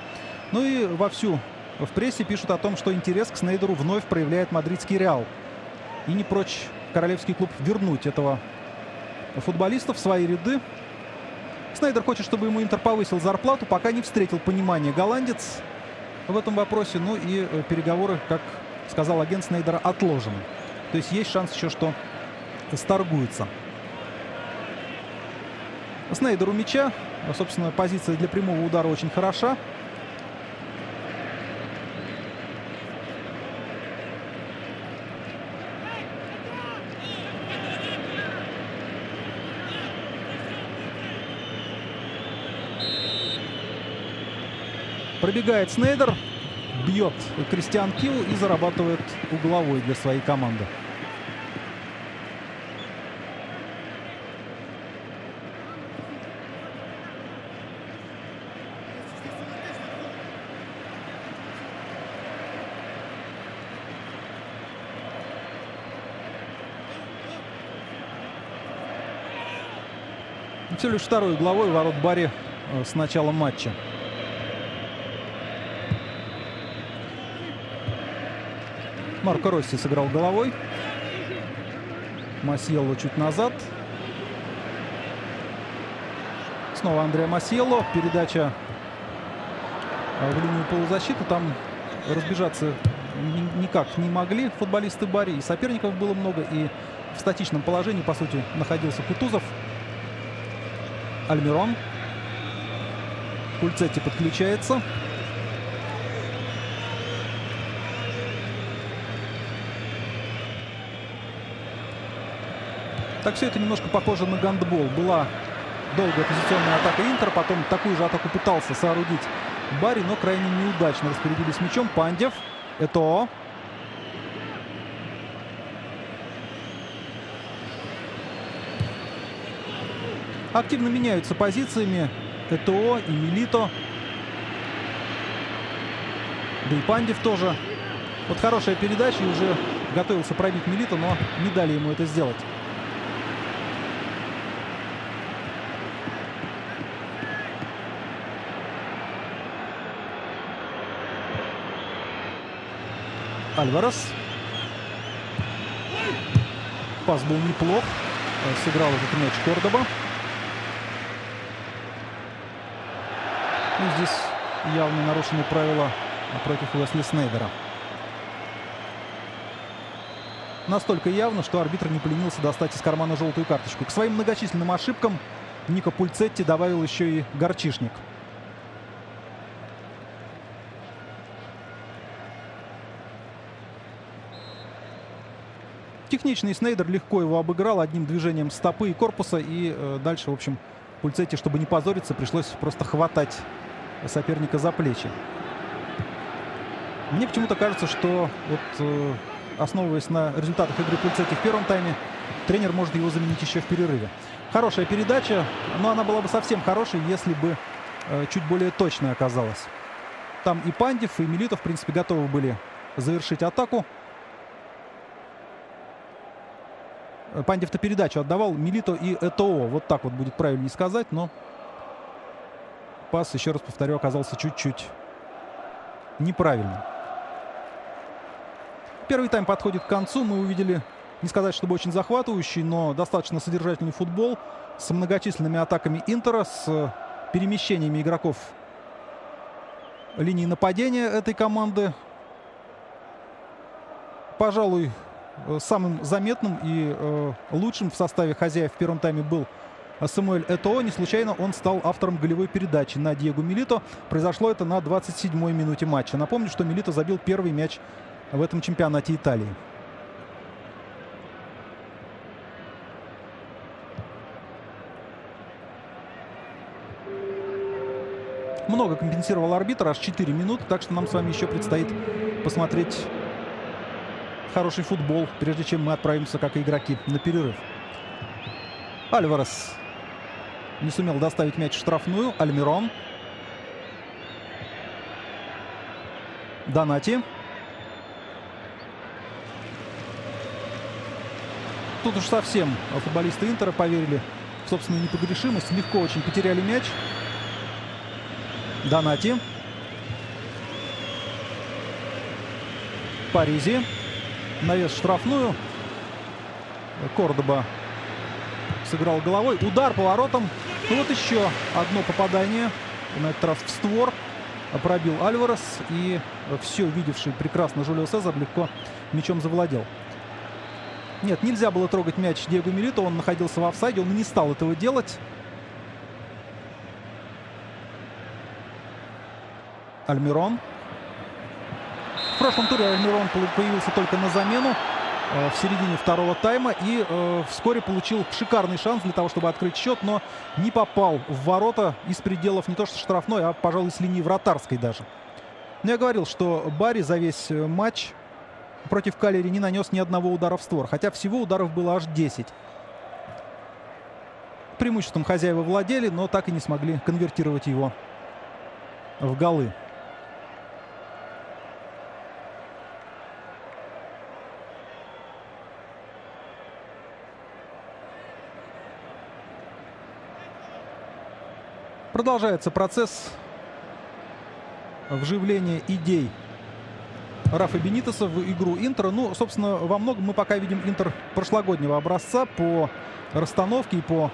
Ну и вовсю в прессе пишут о том, что интерес к Снейдеру вновь проявляет мадридский Реал. И не прочь королевский клуб вернуть этого футболиста в свои ряды. Снейдер хочет, чтобы ему Интер повысил зарплату, пока не встретил понимание голландец в этом вопросе. Ну и переговоры, как сказал агент Снейдера, отложены. То есть есть шанс еще, что сторгуется. Снейдер у мяча. Собственно, позиция для прямого удара очень хороша. Пробегает Снейдер, бьет Кристиан Кил и зарабатывает угловой для своей команды. Всего лишь второй угловой ворот Барри с начала матча. Марко Росси сыграл головой. Масьелло чуть назад. Снова Андреа Масьелло. Передача в линию полузащиты. Там разбежаться никак не могли футболисты Барри. И соперников было много. И в статичном положении, по сути, находился Кутузов. Альмирон. Кульцетти подключается. Так все это немножко похоже на гандбол. Была долгая позиционная атака Интер, потом такую же атаку пытался соорудить Барри, но крайне неудачно распорядились мячом. Пандев. Этоо. Активно меняются позициями Этоо и Милито. Да и Пандев тоже. Вот хорошая передача, и уже готовился пробить Милито, но не дали ему это сделать. Альварес. Пас был неплох. Сыграл этот мяч Кордоба. И здесь явно нарушены правила против Уэсли Снейдера. Настолько явно, что арбитр не поленился достать из кармана желтую карточку. К своим многочисленным ошибкам Нико Пульцетти добавил еще и горчишник. Техничный Снейдер легко его обыграл одним движением стопы и корпуса. И дальше, в общем, Пульцетти, чтобы не позориться, пришлось просто хватать соперника за плечи. Мне почему-то кажется, что вот, основываясь на результатах игры Пульцетти в первом тайме, тренер может его заменить еще в перерыве. Хорошая передача, но она была бы совсем хорошей, если бы чуть более точной оказалась. Там и Пандев, и Милито, в принципе, готовы были завершить атаку. Пандев-то передачу отдавал. Милито и Этоо. Вот так вот будет правильнее сказать, но пас, еще раз повторю, оказался чуть-чуть неправильным. Первый тайм подходит к концу. Мы увидели, не сказать, чтобы очень захватывающий, но достаточно содержательный футбол с многочисленными атаками Интера, с перемещениями игроков линии нападения этой команды. Пожалуй, самым заметным и лучшим в составе хозяев в первом тайме был Самуэль Этоо. Не случайно он стал автором голевой передачи на Диего Милито. Произошло это на 27-й минуте матча. Напомню, что Милито забил первый мяч в этом чемпионате Италии. Много компенсировал арбитр, аж 4 минуты, так что нам с вами еще предстоит посмотреть хороший футбол, прежде чем мы отправимся, как и игроки, на перерыв. Альварес не сумел доставить мяч в штрафную. Альмирон. Донати. Тут уж совсем футболисты Интера поверили в собственную непогрешимость. Легко очень потеряли мяч. Донати. Паризи. Навес в штрафную. Кордоба сыграл головой. Удар по воротам. Ну вот еще одно попадание. На этот раз в створ. Пробил Альварес. И все видевший прекрасно Жулио Сезар легко мячом завладел. Нет, нельзя было трогать мяч Диего Милито. Он находился в офсайде. Он не стал этого делать. Альмирон. В прошлом туре Альмирон появился только на замену в середине второго тайма и вскоре получил шикарный шанс для того, чтобы открыть счет, но не попал в ворота из пределов не то что штрафной, а, пожалуй, с линии вратарской даже. Но я говорил, что Барри за весь матч против Калери не нанес ни одного удара в створ, хотя всего ударов было аж 10. Преимуществом хозяева владели, но так и не смогли конвертировать его в голы. Продолжается процесс вживления идей Рафа Бенитеса в игру Интера. Ну, собственно, во многом мы пока видим Интер прошлогоднего образца по расстановке и по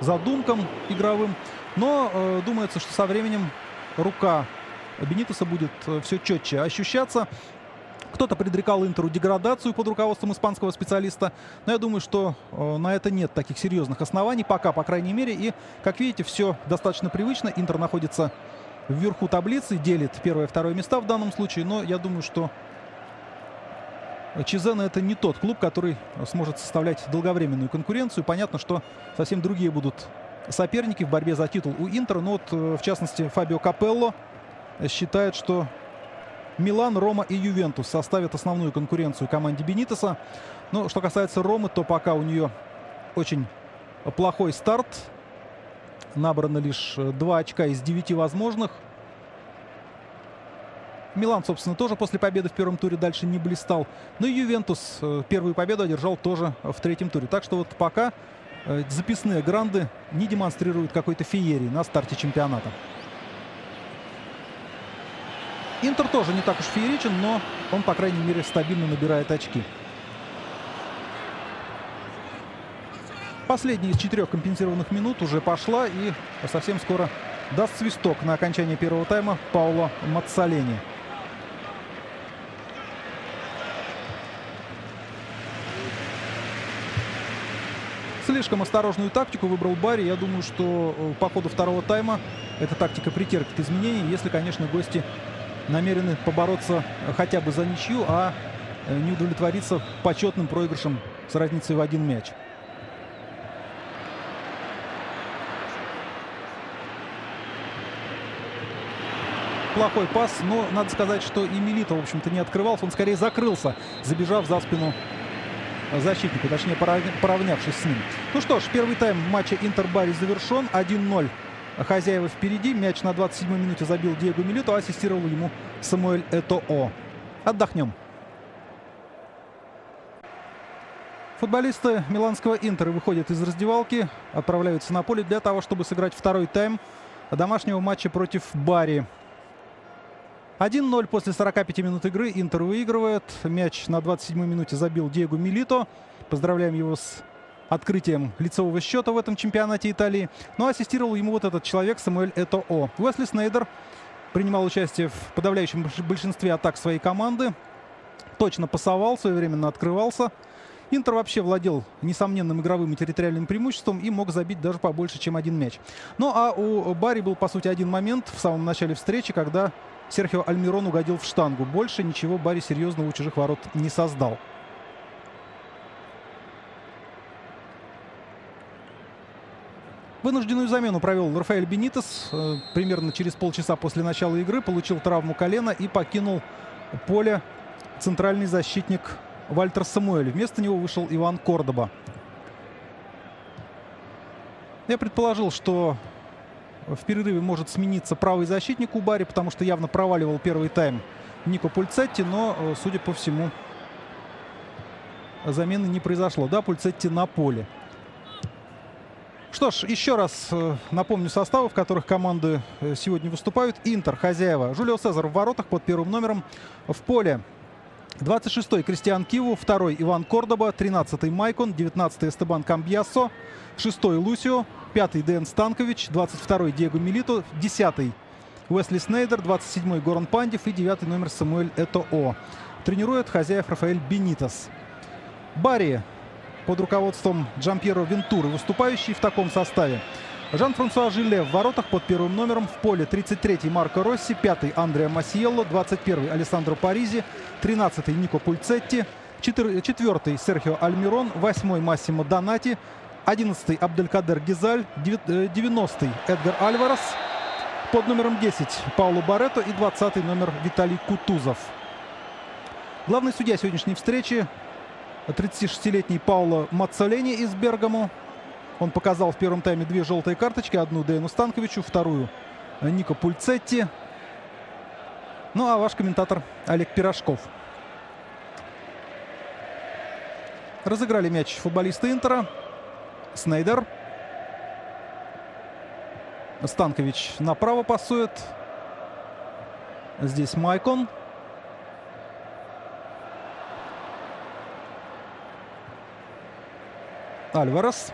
задумкам игровым. Но думается, что со временем рука Бенитеса будет все четче ощущаться. Кто-то предрекал Интеру деградацию под руководством испанского специалиста. Но я думаю, что на это нет таких серьезных оснований. Пока, по крайней мере. И, как видите, все достаточно привычно. Интер находится вверху таблицы, делит первое и второе места в данном случае. Но я думаю, что Чезена — это не тот клуб, который сможет составлять долговременную конкуренцию. Понятно, что совсем другие будут соперники в борьбе за титул у Интера. Но вот, в частности, Фабио Капелло считает, что Милан, Рома и Ювентус составят основную конкуренцию команде Бенитеса. Но что касается Ромы, то пока у нее очень плохой старт. Набрано лишь 2 очка из 9 возможных. Милан, собственно, тоже после победы в первом туре дальше не блистал. Но и Ювентус первую победу одержал тоже в третьем туре. Так что вот пока записные гранды не демонстрируют какой-то феерии на старте чемпионата. Интер тоже не так уж фееричен, но он, по крайней мере, стабильно набирает очки. Последняя из 4 компенсированных минут уже пошла, и совсем скоро даст свисток на окончание первого тайма Пауло Маццолени. Слишком осторожную тактику выбрал Барри. Я думаю, что по ходу второго тайма эта тактика претерпит изменений, если, конечно, гости намерены побороться хотя бы за ничью, а не удовлетвориться почетным проигрышем с разницей в 1 мяч. Плохой пас, но надо сказать, что и Милито, в общем-то, не открывался. Он скорее закрылся, забежав за спину защитника, точнее, поравнявшись с ним. Ну что ж, первый тайм матча Интер-Барри завершен. 1-0. Хозяева впереди. Мяч на 27-й минуте забил Диего Милито, ассистировал ему Самуэль Этоо. Отдохнем. Футболисты миланского Интера выходят из раздевалки, отправляются на поле для того, чтобы сыграть второй тайм домашнего матча против Барри. 1-0 после 45 минут игры. Интер выигрывает. Мяч на 27-й минуте забил Диего Милито. Поздравляем его с открытием лицевого счета в этом чемпионате Италии. Но ассистировал ему вот этот человек, Самуэль Этоо. Уэсли Снейдер принимал участие в подавляющем большинстве атак своей команды. Точно пасовал, своевременно открывался. Интер вообще владел несомненным игровым и территориальным преимуществом и мог забить даже побольше, чем один мяч. Ну а у Бари был, по сути, один момент в самом начале встречи, когда Серхио Альмирон угодил в штангу. Больше ничего Бари серьезного у чужих ворот не создал. Вынужденную замену провел Рафаэль Бенитес. Примерно через полчаса после начала игры получил травму колена и покинул поле центральный защитник Вальтер Самуэль. Вместо него вышел Иван Кордоба. Я предположил, что в перерыве может смениться правый защитник у Бари, потому что явно проваливал первый тайм Нико Пульцетти, но, судя по всему, замены не произошло. Да, Пульцетти на поле. Что ж, еще раз напомню составы, в которых команды сегодня выступают. Интер, хозяева. Жулио Сезар в воротах под первым номером. В поле 26-й Кристиан Киву, 2-й Иван Кордоба, 13-й Майкон, 19-й Эстебан Камбьяссо, 6-й Лусио, 5-й Деян Станкович, 22-й Диего Милито, 10-й Уэсли Снейдер, 27-й Горан Пандев и 9-й номер Самуэль Этоо. Тренирует хозяев Рафаэль Бенитес. Бари под руководством Джампьеро Вентуры, выступающий в таком составе. Жан-Франсуа Жиле в воротах под первым номером. В поле 33-й Марко Росси, 5-й Андреа Масиелло, 21-й Алессандро Паризи, 13-й Нико Пульцетти, 4-й Серхио Альмирон, 8-й Массимо Донати, 11-й Абделькадер Гизаль, 90-й Эдгар Альварес, под номером 10 Пауло Барретто и 20-й номер Виталий Кутузов. Главный судья сегодняшней встречи 36-летний Пауло Маццолени из Бергамо. Он показал в первом тайме 2 желтые карточки. Одну Деяну Станковичу, вторую Нико Пульцетти. Ну а ваш комментатор Олег Пирожков. Разыграли мяч футболисты Интера. Снейдер. Станкович направо пасует. Здесь Майкон. Альварес.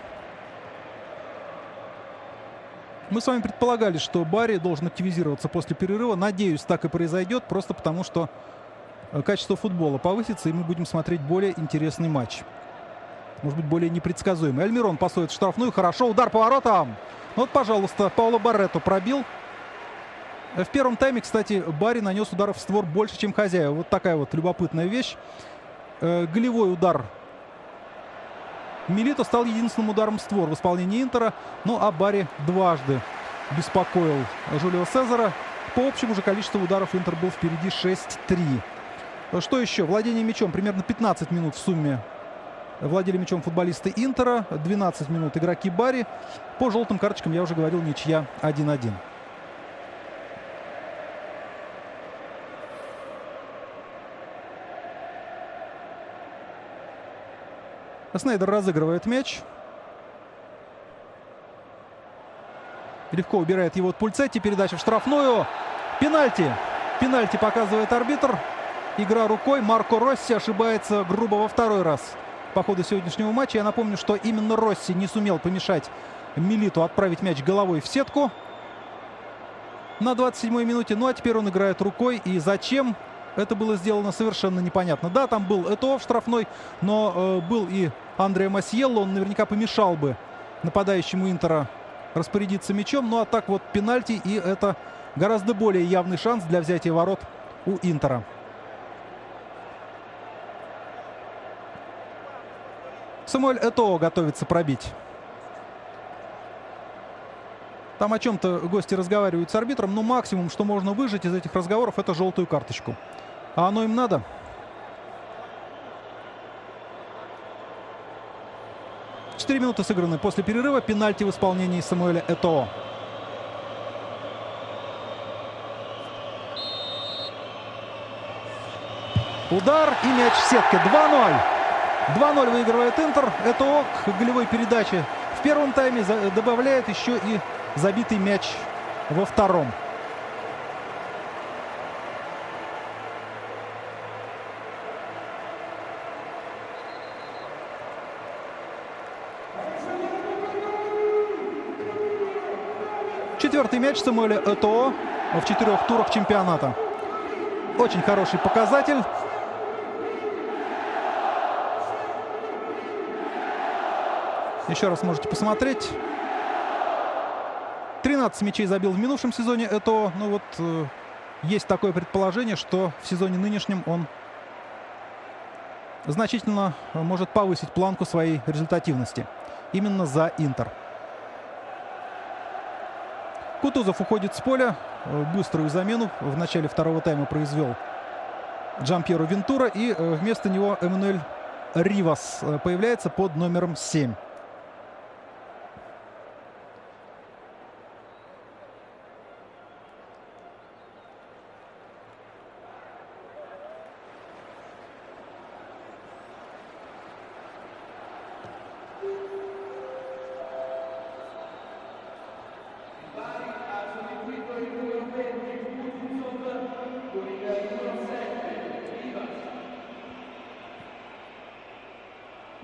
Мы с вами предполагали, что Бари должен активизироваться после перерыва. Надеюсь, так и произойдет, просто потому что качество футбола повысится, и мы будем смотреть более интересный матч. Может быть, более непредсказуемый. Альмирон пасует в штрафную. Хорошо, удар по воротам. Вот, пожалуйста, Пауло Барретто пробил. В первом тайме, кстати, Бари нанес ударов в створ больше, чем хозяева. Вот такая вот любопытная вещь. Голевой удар Милито стал единственным ударом в створ в исполнении Интера. Ну а Бари дважды беспокоил Жулио Сезара. По общему же количеству ударов Интер был впереди 6-3. Что еще? Владение мячом. Примерно 15 минут в сумме владели мячом футболисты Интера. 12 минут игроки Бари. По желтым карточкам я уже говорил, ничья 1-1. Снейдер разыгрывает мяч. Легко убирает его от Пульцетти. Передача в штрафную. Пенальти. Пенальти показывает арбитр. Игра рукой. Марко Росси ошибается грубо во второй раз по ходу сегодняшнего матча. Я напомню, что именно Росси не сумел помешать Милиту отправить мяч головой в сетку на 27-й минуте. Ну а теперь он играет рукой. И зачем это было сделано, совершенно непонятно. Да, там был Этоо в штрафной, но был и Андреа Масиелло. Он наверняка помешал бы нападающему Интера распорядиться мячом. Ну а так вот пенальти, и это гораздо более явный шанс для взятия ворот у Интера. Самуэль Этоо готовится пробить. Там о чем-то гости разговаривают с арбитром, но максимум, что можно выжать из этих разговоров, это желтую карточку. А оно им надо? Четыре минуты сыграны после перерыва. Пенальти в исполнении Самуэля Этоо. Удар и мяч в сетке. 2-0. 2-0 выигрывает Интер. Этоо к голевой передаче в первом тайме добавляет еще и забитый мяч во втором. 4-й мяч Самуэля Этоо в 4 турах чемпионата. Очень хороший показатель. Еще раз можете посмотреть. 13 мячей забил в минувшем сезоне Этоо. Ну вот есть такое предположение, что в сезоне нынешнем он значительно может повысить планку своей результативности. Именно за Интер. Кутузов уходит с поля. Быструю замену в начале второго тайма произвел Джампьеро Вентура. И вместо него Эммануэль Ривас появляется под номером 7.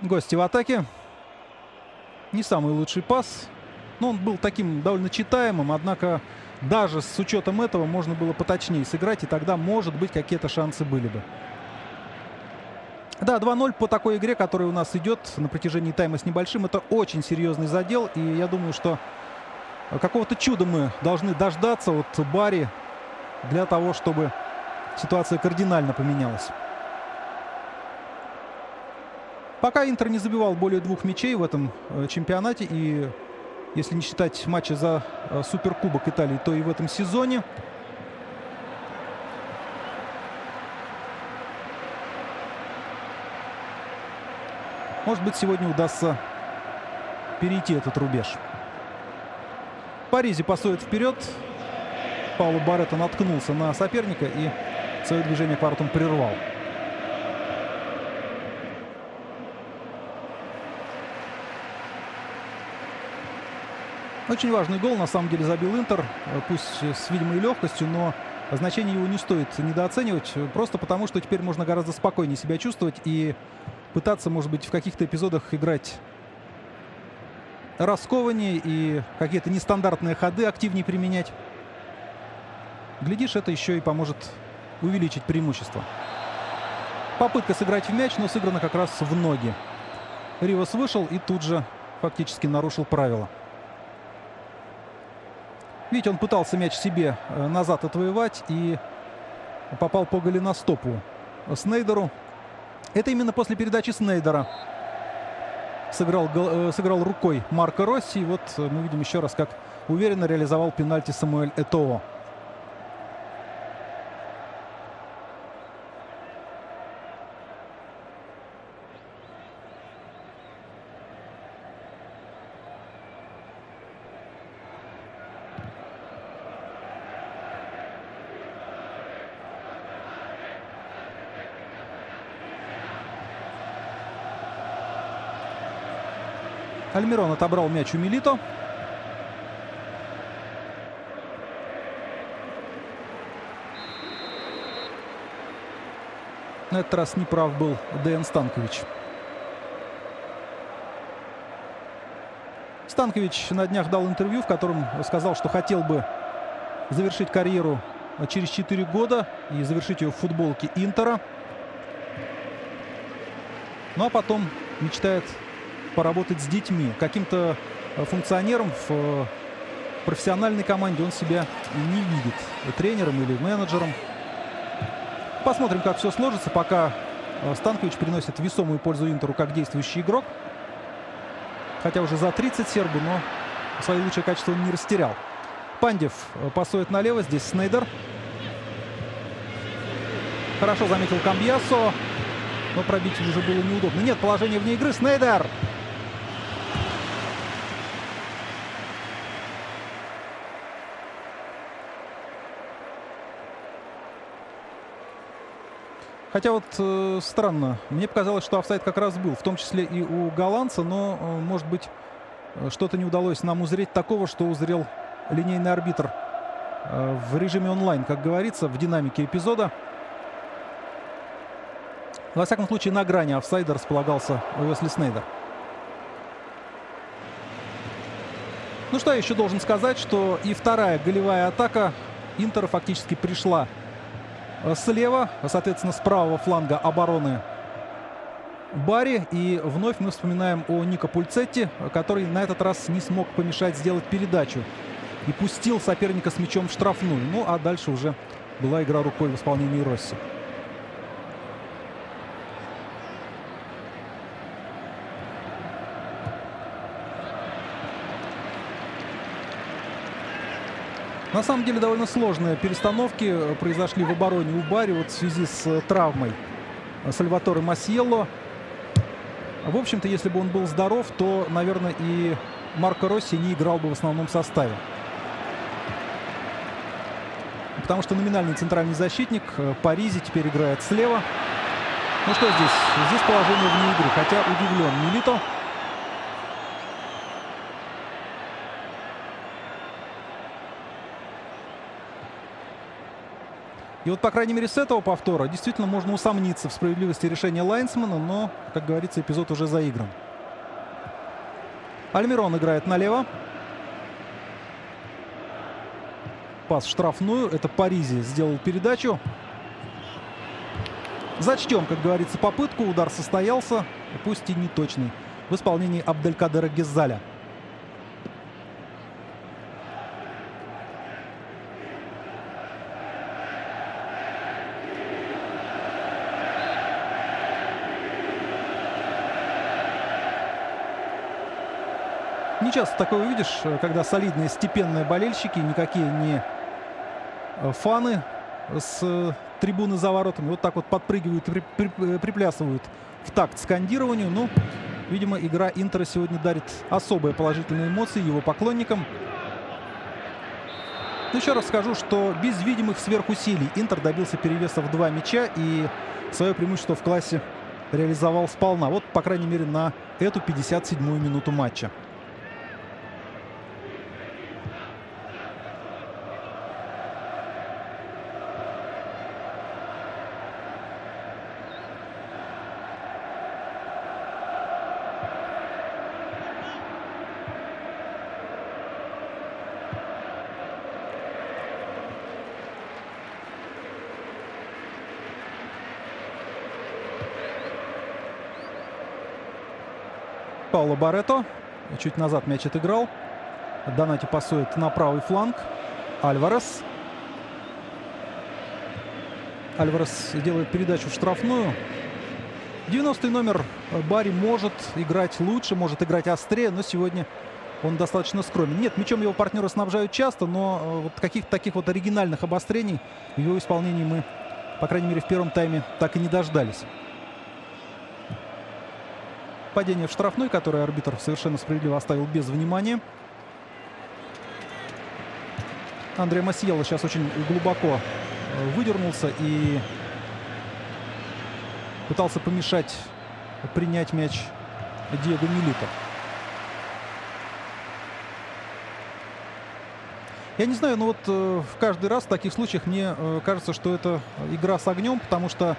Гости в атаке. Не самый лучший пас. Но он был таким довольно читаемым. Однако даже с учетом этого можно было поточнее сыграть. И тогда, может быть, какие-то шансы были бы. Да, 2-0 по такой игре, которая у нас идет на протяжении тайма с небольшим. Это очень серьезный задел. И я думаю, что какого-то чуда мы должны дождаться от Барри для того, чтобы ситуация кардинально поменялась. Пока Интер не забивал более 2 мячей в этом чемпионате, и если не считать матча за Суперкубок Италии, то и в этом сезоне. Может быть, сегодня удастся перейти этот рубеж. Паризи пасует вперед. Пауло Барретто наткнулся на соперника и свое движение к воротам прервал. Очень важный гол, на самом деле, забил Интер, пусть с видимой легкостью, но значение его не стоит недооценивать, просто потому, что теперь можно гораздо спокойнее себя чувствовать и пытаться, может быть, в каких-то эпизодах играть раскованнее и какие-то нестандартные ходы активнее применять. Глядишь, это еще и поможет увеличить преимущество. Попытка сыграть в мяч, но сыграна как раз в ноги. Ривас вышел и тут же фактически нарушил правила. Видите, он пытался мяч себе назад отвоевать и попал по голеностопу Снейдеру. Это именно после передачи Снейдера сыграл рукой Марко Росси. И вот мы видим еще раз, как уверенно реализовал пенальти Самуэль Этоо. Альмирон отобрал мяч у Милито. На этот раз неправ был Деян Станкович. Станкович на днях дал интервью, в котором сказал, что хотел бы завершить карьеру через 4 года и завершить ее в футболке Интера. Ну а потом мечтает поработать с детьми. Каким-то функционером в профессиональной команде он себя не видит. Тренером или менеджером. Посмотрим, как все сложится. Пока Станкович приносит весомую пользу Интеру как действующий игрок. Хотя уже за 30 сербу, но свои лучшие качества он не растерял. Пандев пасует налево. Здесь Снейдер. Хорошо заметил Камбьясо. Но пробить уже было неудобно. Нет положения вне игры. Снейдер. Хотя вот странно. Мне показалось, что офсайд как раз был. В том числе и у голландца. Но, может быть, что-то не удалось нам узреть такого, что узрел линейный арбитр в режиме онлайн, как говорится, в динамике эпизода. Во всяком случае, на грани офсайда располагался Уэсли Снейдер. Ну что я еще должен сказать, что и вторая голевая атака Интера фактически пришла слева, соответственно, с правого фланга обороны Барри. И вновь мы вспоминаем о Нико Пульцетти, который на этот раз не смог помешать сделать передачу и пустил соперника с мячом в штрафную. Ну а дальше уже была игра рукой в исполнении Росси. На самом деле довольно сложные перестановки произошли в обороне у Барри вот в связи с травмой Сальваторе Масьелло. В общем-то, если бы он был здоров, то, наверное, и Марко Росси не играл бы в основном составе. Потому что номинальный центральный защитник Паризи теперь играет слева. Ну что здесь? Здесь положение вне игры, хотя удивлен Милито. И вот, по крайней мере, с этого повтора действительно можно усомниться в справедливости решения лайнсмена, но, как говорится, эпизод уже заигран. Альмирон играет налево. Пас в штрафную. Это Паризи сделал передачу. Зачтем, как говорится, попытку. Удар состоялся, пусть и неточный, в исполнении Абделькадера Геззаля. Не часто такое увидишь, когда солидные, степенные болельщики, никакие не фаны с трибуны за воротами, вот так вот подпрыгивают и приплясывают в такт скандированию. Ну, видимо, игра Интера сегодня дарит особые положительные эмоции его поклонникам. Но еще раз скажу, что без видимых сверхусилий Интер добился перевеса в 2 мяча и свое преимущество в классе реализовал сполна. Вот, по крайней мере, на эту 57-ю минуту матча. Пауло Барретто чуть назад мяч отыграл. Донати пасует на правый фланг. Альварес. Альварес делает передачу в штрафную. 90-й номер Барри может играть лучше, может играть острее, но сегодня он достаточно скромен. Нет, мячом его партнеры снабжают часто, но вот каких-то таких вот оригинальных обострений в его исполнении мы, по крайней мере, в первом тайме так и не дождались. Падение в штрафной, которое арбитр совершенно справедливо оставил без внимания. Андре Масьелло сейчас очень глубоко выдернулся и пытался помешать принять мяч Диего Милито. Я не знаю, но вот в каждый раз в таких случаях мне кажется, что это игра с огнем, потому что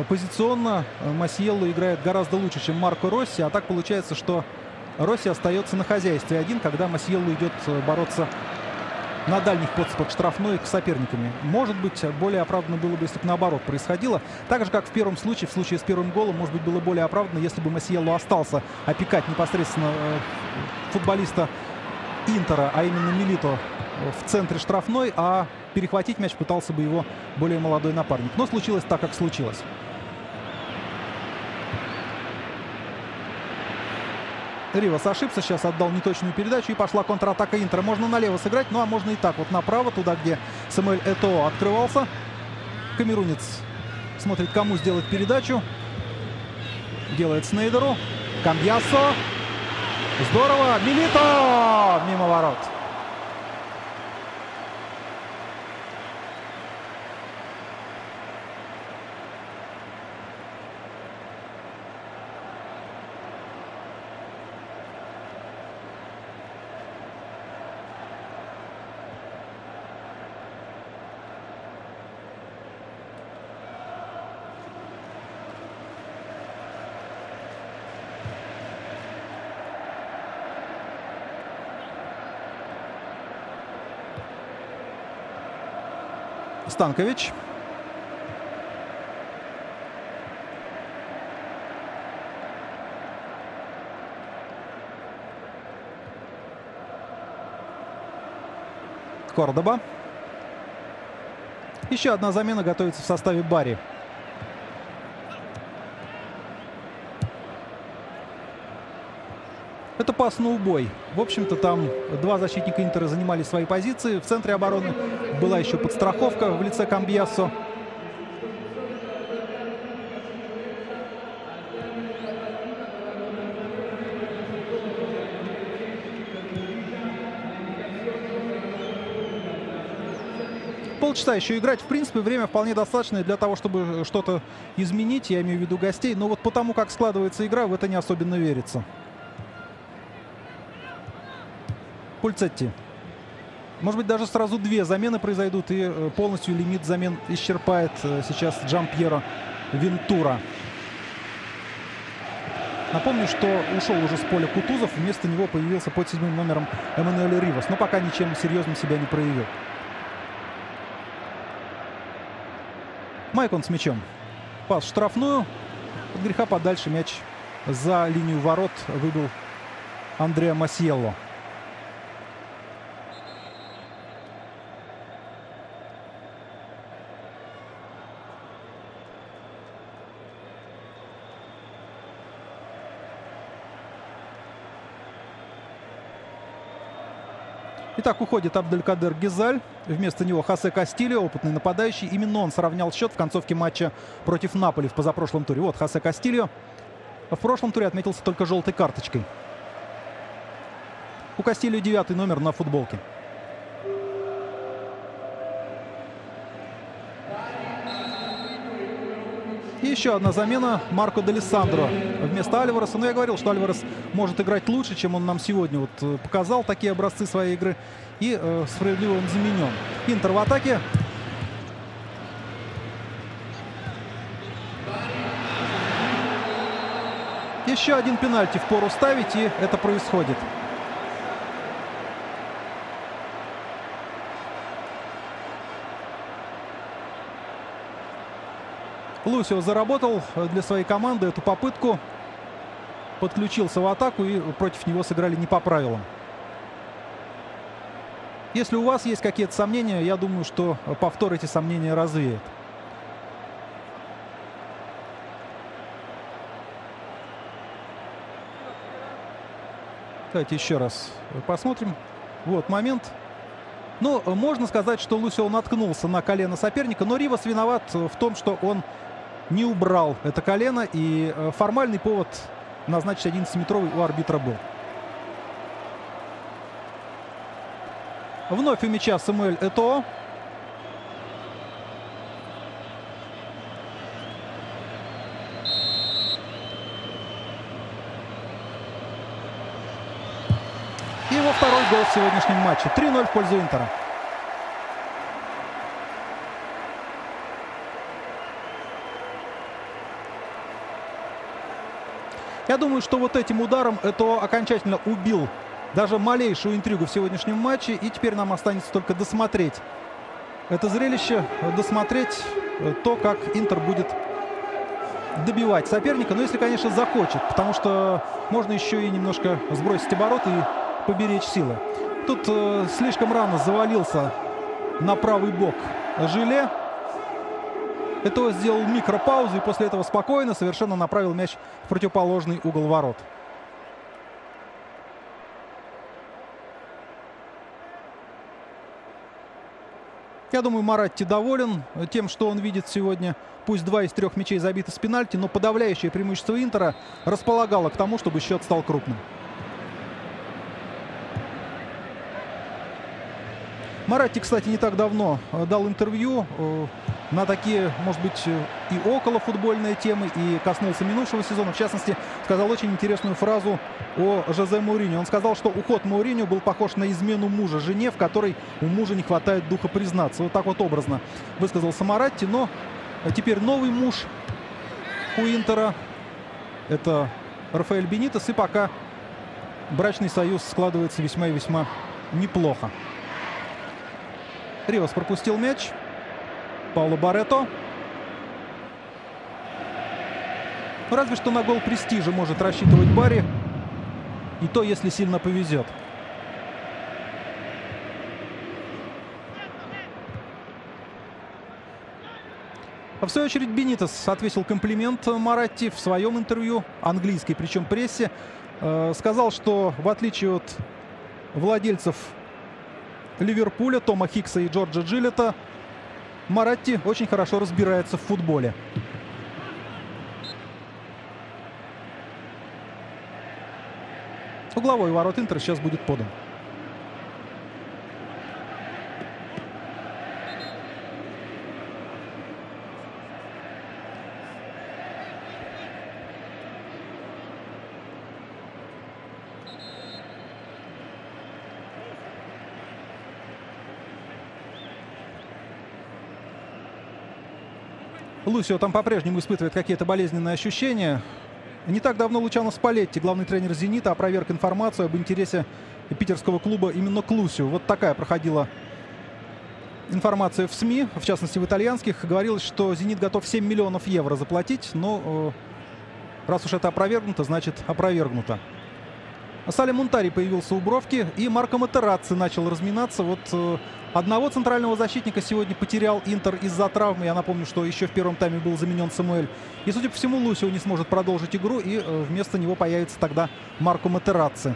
позиционно Масьелло играет гораздо лучше, чем Марко Росси. А так получается, что Росси остается на хозяйстве один, когда Масьелло идет бороться на дальних подступах штрафной к соперниками. Может быть, более оправданно было бы, если бы наоборот происходило. Так же, как в первом случае, в случае с первым голом, может быть, было более оправданно, если бы Масьелло остался опекать непосредственно футболиста Интера, а именно Милито, в центре штрафной, а перехватить мяч пытался бы его более молодой напарник. Но случилось так, как случилось. Ривас ошибся, сейчас отдал неточную передачу и пошла контратака Интера. Можно налево сыграть, ну а можно и так вот направо, туда, где Самуэль Этоо открывался. Камерунец смотрит, кому сделать передачу. Делает Снейдеру. Камбьясо. Здорово. Милито! Мимо ворот. Станкович. Кордоба. Еще одна замена готовится в составе Бари. Это пас на убой. В общем-то, там два защитника Интера занимали свои позиции. В центре обороны была еще подстраховка в лице Камбьясо. Полчаса еще играть. В принципе, время вполне достаточное для того, чтобы что-то изменить. Я имею в виду гостей. Но вот потому, как складывается игра, в это не особенно верится. Пульцетти. Может быть, даже сразу две замены произойдут, и полностью лимит замен исчерпает сейчас Джампьеро Вентура. Напомню, что ушел уже с поля Кутузов. Вместо него появился под 7-м номером Эммануэль Ривас. Но пока ничем серьезным себя не проявил. Майкон с мячом. Пас в штрафную. От греха подальше мяч за линию ворот выбил Андреа Масьелло. Итак, уходит Абделькадер Гезаль. Вместо него Хосе Кастильо, опытный нападающий. Именно он сравнял счет в концовке матча против Наполи в позапрошлом туре. Вот Хосе Кастильо. В прошлом туре отметился только желтой карточкой. У Кастильо 9-й номер на футболке. И еще одна замена. Марко де Алессандро вместо Альвареса. Но я говорил, что Альварес может играть лучше, чем он нам сегодня вот показал такие образцы своей игры. И справедливо он заменен. Интер в атаке. Еще один пенальти впору ставить, и это происходит. Лусио заработал для своей команды эту попытку. Подключился в атаку, и против него сыграли не по правилам. Если у вас есть какие-то сомнения, я думаю, что повтор эти сомнения развеет. Давайте еще раз посмотрим. Вот момент. Ну, можно сказать, что Лусио наткнулся на колено соперника, но Ривас виноват в том, что он не убрал это колено, и формальный повод назначить 11-метровый у арбитра был. Вновь у мяча Самуэль Этоо. И его второй гол в сегодняшнем матче. 3-0 в пользу Интера. Я думаю, что вот этим ударом Этоо окончательно убил даже малейшую интригу в сегодняшнем матче. И теперь нам останется только досмотреть это зрелище, досмотреть то, как Интер будет добивать соперника. Но если, конечно, захочет, потому что можно еще и немножко сбросить обороты и поберечь силы. Тут слишком рано завалился на правый бок Жиле. Этоо сделал микропаузу и после этого спокойно совершенно направил мяч в противоположный угол ворот. Я думаю, Маратти доволен тем, что он видит сегодня. Пусть 2 из 3 мячей забиты с пенальти, но подавляющее преимущество Интера располагало к тому, чтобы счет стал крупным. Маратти, кстати, не так давно дал интервью на такие, может быть, и околофутбольные темы, и коснулся минувшего сезона. В частности, сказал очень интересную фразу о Жозе Моуриньо. Он сказал, что уход Моуриньо был похож на измену мужа жене, в которой у мужа не хватает духа признаться. Вот так вот образно высказался Маратти. Но теперь новый муж у Интера — это Рафаэль Бенитес. И пока брачный союз складывается весьма и весьма неплохо. Ривас пропустил мяч. Пауло Барето. Разве что на гол престижа может рассчитывать Барри. И то, если сильно повезет. В свою очередь Бенитес ответил комплимент Моратти в своем интервью, английской причем прессе. Сказал, что в отличие от владельцев Ливерпуля, Тома Хикса и Джорджа Джилета, Моратти очень хорошо разбирается в футболе. Угловой ворот Интера сейчас будет подан. Лусио там по-прежнему испытывает какие-то болезненные ощущения. Не так давно Лучано Спалетти, главный тренер «Зенита», опроверг информацию об интересе питерского клуба именно к Лусио. Вот такая проходила информация в СМИ, в частности в итальянских. Говорилось, что «Зенит» готов 7 миллионов евро заплатить, но раз уж это опровергнуто, значит опровергнуто. Сале Мунтари появился у бровки, и Марко Матерацци начал разминаться. Вот одного центрального защитника сегодня потерял Интер из-за травмы. Я напомню, что еще в первом тайме был заменен Самуэль. И, судя по всему, Лусио не сможет продолжить игру, и вместо него появится тогда Марко Матерацци.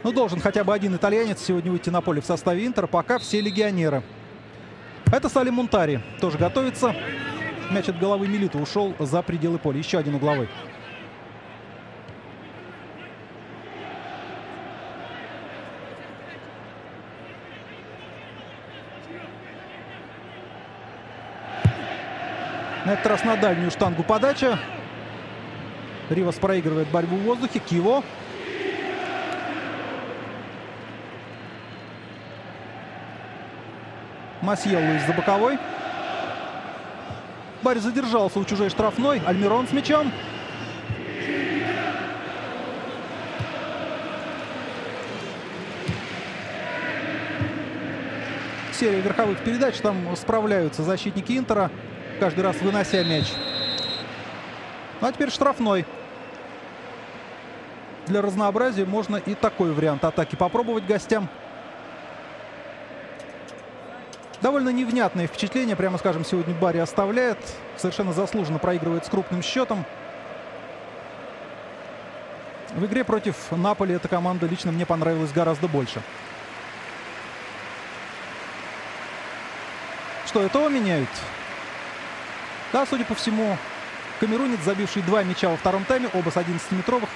Ну, должен хотя бы один итальянец сегодня выйти на поле в составе Интера. Пока все легионеры. Это Сале Мунтари. Тоже готовится. Мяч от головы Милита ушел за пределы поля. Еще один угловой. На этот раз на дальнюю штангу подача. Ривас проигрывает борьбу в воздухе. Киво. Масьелло из-за боковой. Барри задержался у чужой штрафной. Альмирон с мячом. Серия верховых передач. Там справляются защитники Интера, каждый раз вынося мяч. Ну а теперь штрафной. Для разнообразия можно и такой вариант атаки попробовать гостям. Довольно невнятное впечатление, прямо скажем, сегодня Барри оставляет. Совершенно заслуженно проигрывает с крупным счетом. В игре против Наполи эта команда лично мне понравилась гораздо больше. Что, этого меняют? Да, судя по всему, камерунец, забивший 2 мяча во втором тайме, оба с 11-метровых,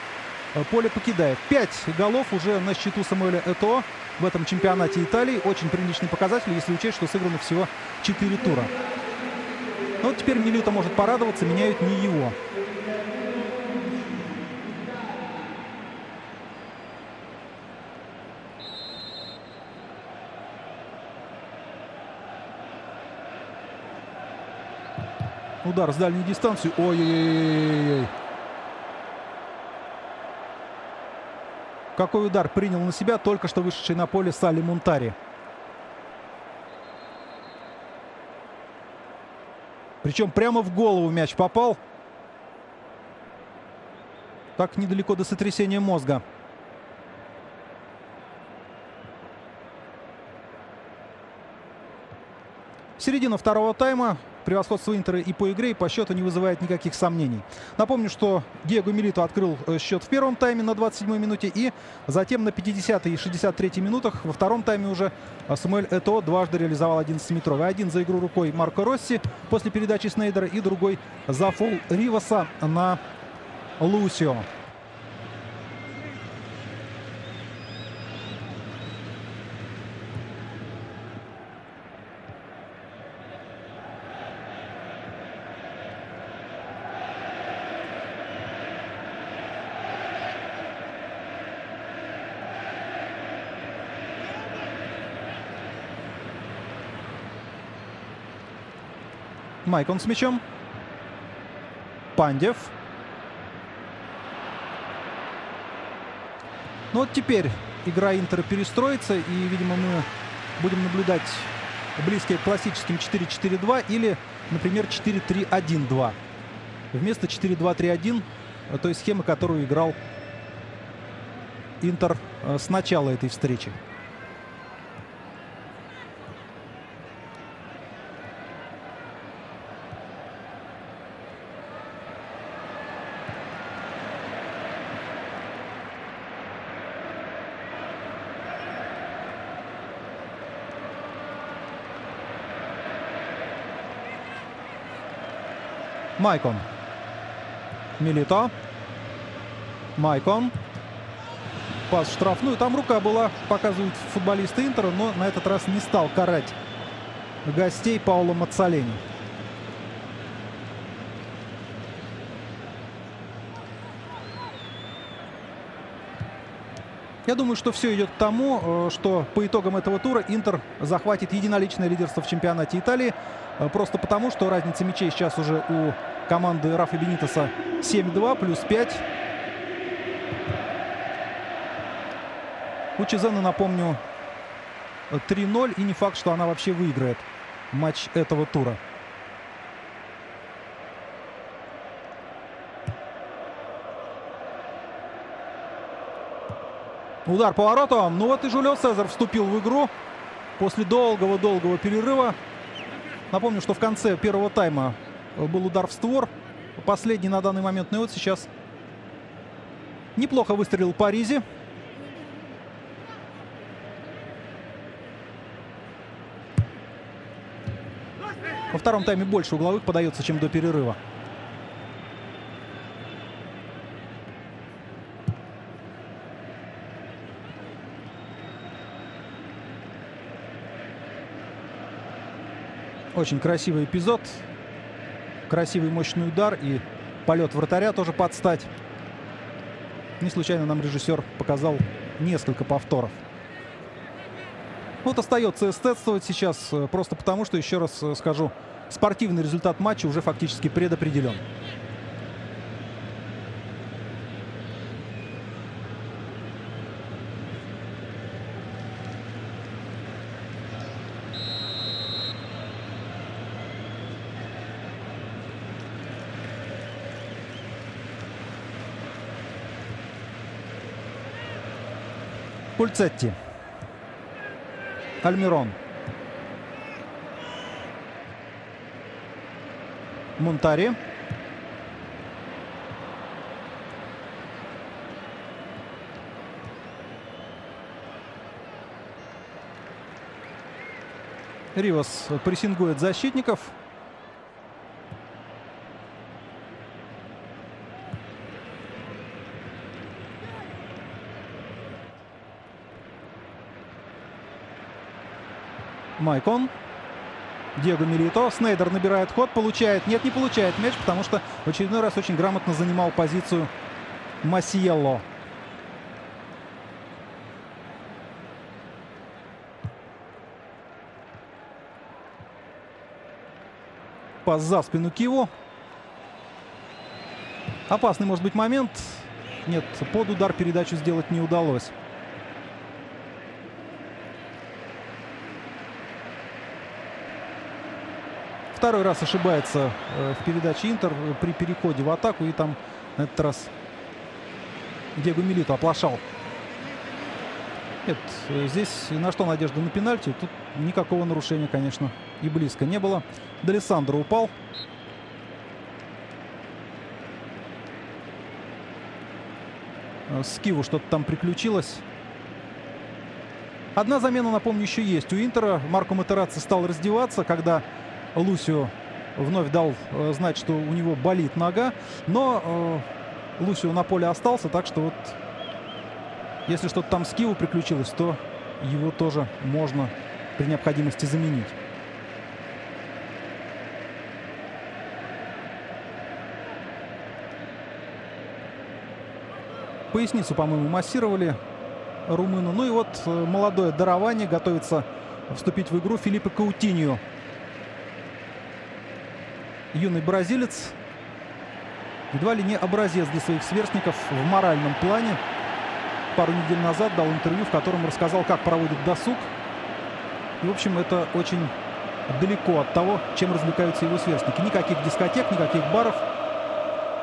поле покидает. 5 голов уже на счету Самуэля Этоо в этом чемпионате Италии. Очень приличный показатель, если учесть, что сыграно всего 4 тура. Но вот теперь Милита может порадоваться, меняют не его. Удар с дальней дистанции. Ой-ой-ой-ой-ой. Какой удар принял на себя только что вышедший на поле Сале Мунтари. Причем прямо в голову мяч попал. Так недалеко до сотрясения мозга. Середина второго тайма. Превосходство Интера и по игре, и по счету не вызывает никаких сомнений. Напомню, что Диего Милито открыл счет в первом тайме на 27-й минуте, и затем на 50-й и 63-й минутах во втором тайме уже Самуэль Этоо дважды реализовал 11-метровый. Один за игру рукой Марко Росси после передачи Снейдера, и другой за фол Риваса на Лусио. Майкон с мячом. Пандев. Ну вот теперь игра Интера перестроится, и, видимо, мы будем наблюдать близкие к классическим 4-4-2 или, например, 4-3-1-2. Вместо 4-2-3-1, той схемы, которую играл Интер с начала этой встречи. Майкон. Милито. Майкон. Пас в штрафную. Там рука была, показывают футболисты Интера, но на этот раз не стал карать гостей Паоло Маццолени. Я думаю, что все идет к тому, что по итогам этого тура Интер захватит единоличное лидерство в чемпионате Италии. Просто потому, что разница мячей сейчас уже у команды Рафа Бенитеса 7-2 плюс 5. У Чезена, напомню, 3-0. И не факт, что она вообще выиграет матч этого тура. Удар по воротам. Ну вот и Жюлио Сезар вступил в игру после долгого перерыва. Напомню, что в конце первого тайма был удар в створ. Последний на данный момент. Ну и вот сейчас неплохо выстрелил Паризи. Во втором тайме больше угловых подается, чем до перерыва. Очень красивый эпизод. Красивый мощный удар и полет вратаря тоже под стать. Не случайно нам режиссер показал несколько повторов. Вот остается эстетствовать сейчас, просто потому, что, еще раз скажу, спортивный результат матча уже фактически предопределен. Пульцетти. Альмирон. Монтари. Ривас прессингует защитников. Майкон. Диего Милито. Снейдер набирает ход. Получает. Нет, не получает мяч, потому что в очередной раз очень грамотно занимал позицию Масиелло. Пас за спину Киву. Опасный может быть момент. Нет, под удар передачу сделать не удалось. Второй раз ошибается в передаче Интер при переходе в атаку. И там на этот раз Диего Милито оплошал. Нет, здесь на что надежда? На пенальти. Тут никакого нарушения, конечно, и близко не было. Д'Алессандро упал. С Киву что-то там приключилось. Одна замена, напомню, еще есть у Интера. Марко Матерацци стал раздеваться, когда Лусио вновь дал знать, что у него болит нога. Но Лусио на поле остался, так что вот если что-то там с Киву приключилось, то его тоже можно при необходимости заменить. Поясницу, по-моему, массировали румыну. Ну и вот молодое дарование готовится вступить в игру. Филиппе Каутиньо. Юный бразилец. Едва ли не образец для своих сверстников в моральном плане. пару недель назад дал интервью, в котором рассказал, как проводит досуг. И, в общем, это очень далеко от того, чем развлекаются его сверстники. Никаких дискотек, никаких баров,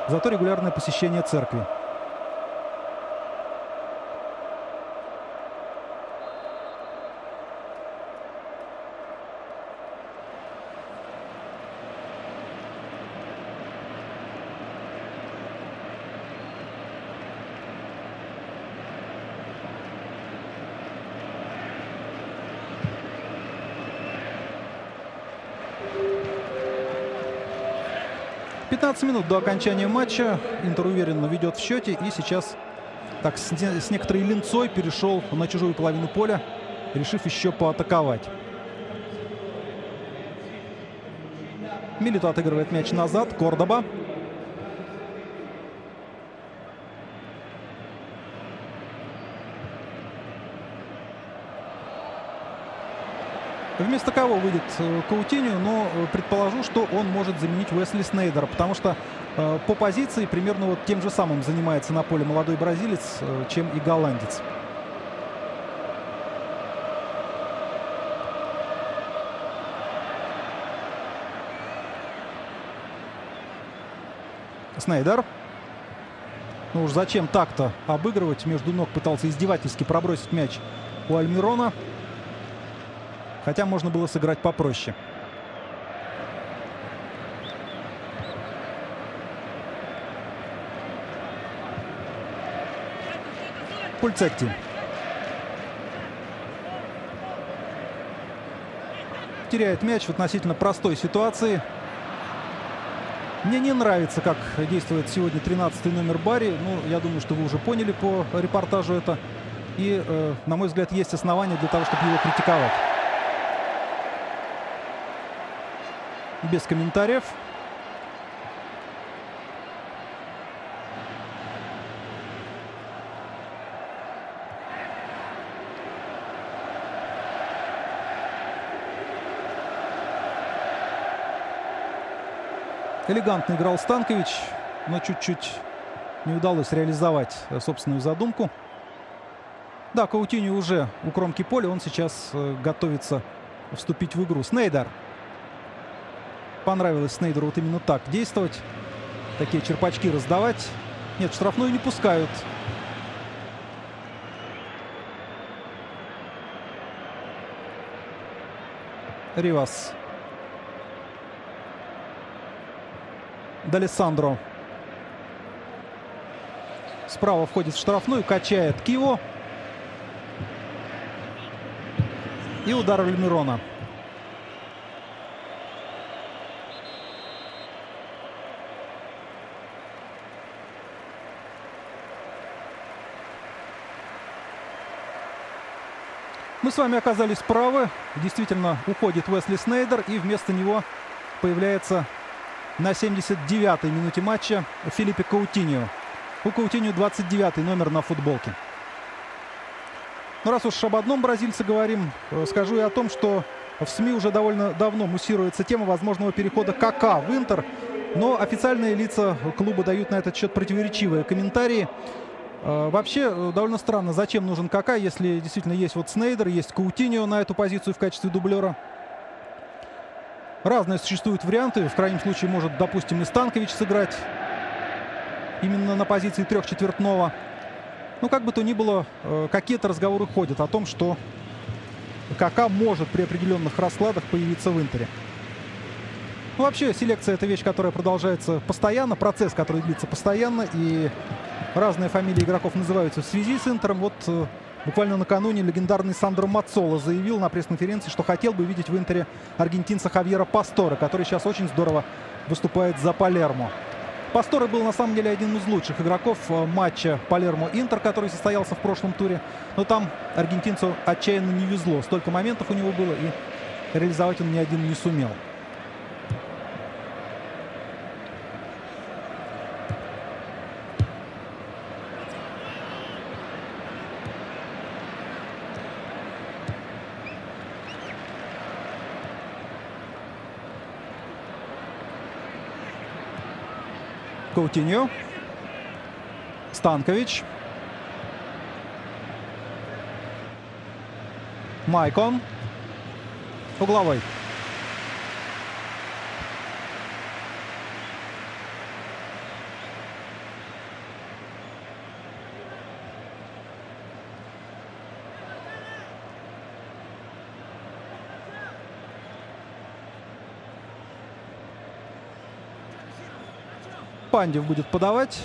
зато регулярное посещение церкви. Минут до окончания матча. Интер уверенно ведет в счете и сейчас так с некоторой линцой перешел на чужую половину поля, решив еще поатаковать. Милито отыгрывает мяч назад. Кордоба. Вместо кого выйдет Каутиньо, но предположу, что он может заменить Уэсли Снейдера, потому что по позиции примерно вот тем же самым занимается на поле молодой бразилец, чем и голландец. Снейдер. Ну уж зачем так-то обыгрывать? Между ног пытался издевательски пробросить мяч у Альмирона. Хотя можно было сыграть попроще. Пульцетти. Теряет мяч в относительно простой ситуации. Мне не нравится, как действует сегодня 13-й номер Барри. Ну, я думаю, что вы уже поняли по репортажу это. И, на мой взгляд, есть основания для того, чтобы его критиковать. Без комментариев. Элегантно играл Станкович, но чуть-чуть не удалось реализовать собственную задумку. Да, Каутиньо уже у кромки поля. Он сейчас готовится вступить в игру. Снейдер. Понравилось Снейдеру вот именно так действовать. Такие черпачки раздавать. Нет, штрафную не пускают. Ривас. Д'Алессандро. Справа входит в штрафную, качает Киво. И удар Альмирона. Мы с вами оказались правы. Действительно, уходит Уэсли Снейдер, и вместо него появляется на 79-й минуте матча Филиппе Каутиньо. У Каутиньо 29-й номер на футболке. Но раз уж об одном бразильце говорим, скажу и о том, что в СМИ уже довольно давно муссируется тема возможного перехода Кака в Интер. Но официальные лица клуба дают на этот счет противоречивые комментарии. Вообще, довольно странно, зачем нужен Кака, если действительно есть вот Снейдер, есть Каутиньо на эту позицию в качестве дублера. Разные существуют варианты. В крайнем случае может, допустим, и Станкович сыграть именно на позиции трехчетвертного. Ну, как бы то ни было, какие-то разговоры ходят о том, что Кака может при определенных раскладах появиться в Интере. Ну, вообще, селекция — это вещь, которая продолжается постоянно, процесс, который длится постоянно, и разные фамилии игроков называются в связи с Интером. Вот буквально накануне легендарный Сандро Маццола заявил на пресс-конференции, что хотел бы видеть в Интере аргентинца Хавьера Пастора, который сейчас очень здорово выступает за Палермо. Пасторе был на самом деле один из лучших игроков матча Палермо-Интер, который состоялся в прошлом туре. Но там аргентинцу отчаянно не везло. Столько моментов у него было, и реализовать он ни один не сумел. Каутиньо. Станкович. Майкон. Угловой. Пандев будет подавать.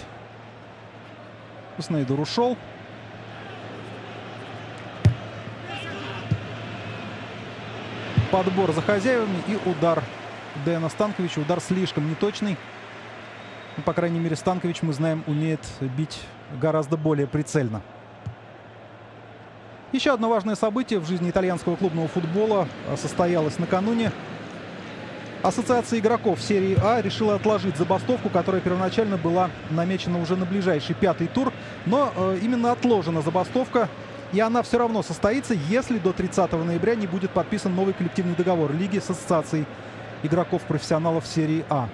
Снейдер ушел. Подбор за хозяевами и удар Дэна Станковича. Удар слишком неточный. Ну, по крайней мере, Станкович, мы знаем, умеет бить гораздо более прицельно. Еще одно важное событие в жизни итальянского клубного футбола состоялось накануне. Ассоциация игроков серии А решила отложить забастовку, которая первоначально была намечена уже на ближайший 5-й тур. Но именно отложена забастовка, и она все равно состоится, если до 30 ноября не будет подписан новый коллективный договор Лиги с Ассоциацией игроков-профессионалов серии А.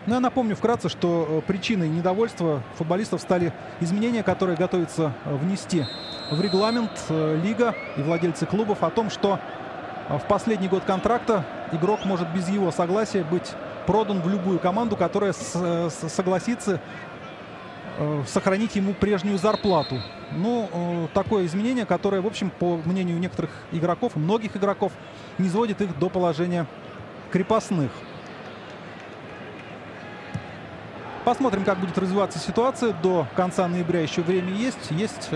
Ну, я напомню вкратце, что причиной недовольства футболистов стали изменения, которые готовится внести в регламент Лига и владельцы клубов о том, что в последний год контракта игрок может без его согласия быть продан в любую команду, которая согласится сохранить ему прежнюю зарплату. Ну, такое изменение, которое, в общем, по мнению некоторых игроков, многих игроков, низводит их до положения крепостных. Посмотрим, как будет развиваться ситуация. До конца ноября еще время есть. Есть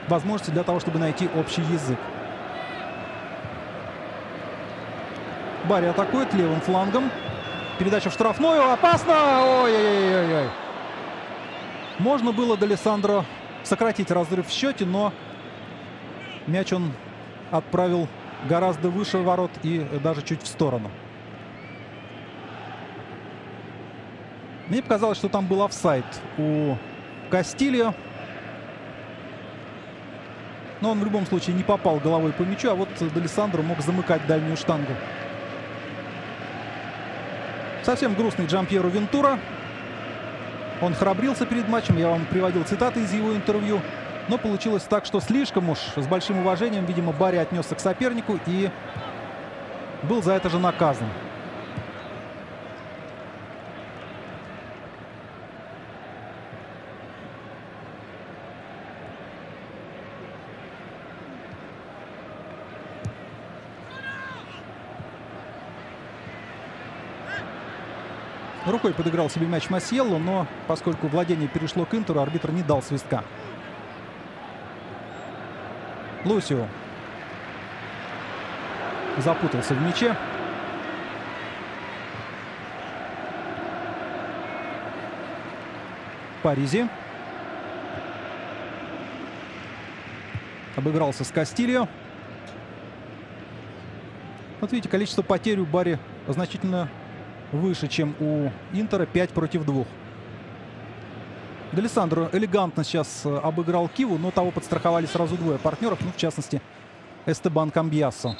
возможности для того, чтобы найти общий язык. Барри атакует левым флангом. Передача в штрафную. Опасно! Ой-ой-ой-ой. Можно было D'Alessandro сократить разрыв в счете, но мяч он отправил гораздо выше ворот и даже чуть в сторону. Мне показалось, что там был офсайд у Кастильо. Но он в любом случае не попал головой по мячу, а вот D'Alessandro мог замыкать дальнюю штангу. Совсем грустный Джампьеро Вентура. Он храбрился перед матчем, я вам приводил цитаты из его интервью. Но получилось так, что слишком уж с большим уважением, видимо, Барри отнесся к сопернику и был за это же наказан. Рукой подыграл себе мяч Масьелло, но поскольку владение перешло к Интеру, арбитр не дал свистка. Лусио запутался в мяче. Паризи обыгрался с Кастильо. Вот видите, количество потерь у Барри значительно выше, чем у Интера. 5 против 2. D'Alessandro элегантно сейчас обыграл Киву, но того подстраховали сразу двое партнеров, ну, в частности, Эстебан Камбьясо.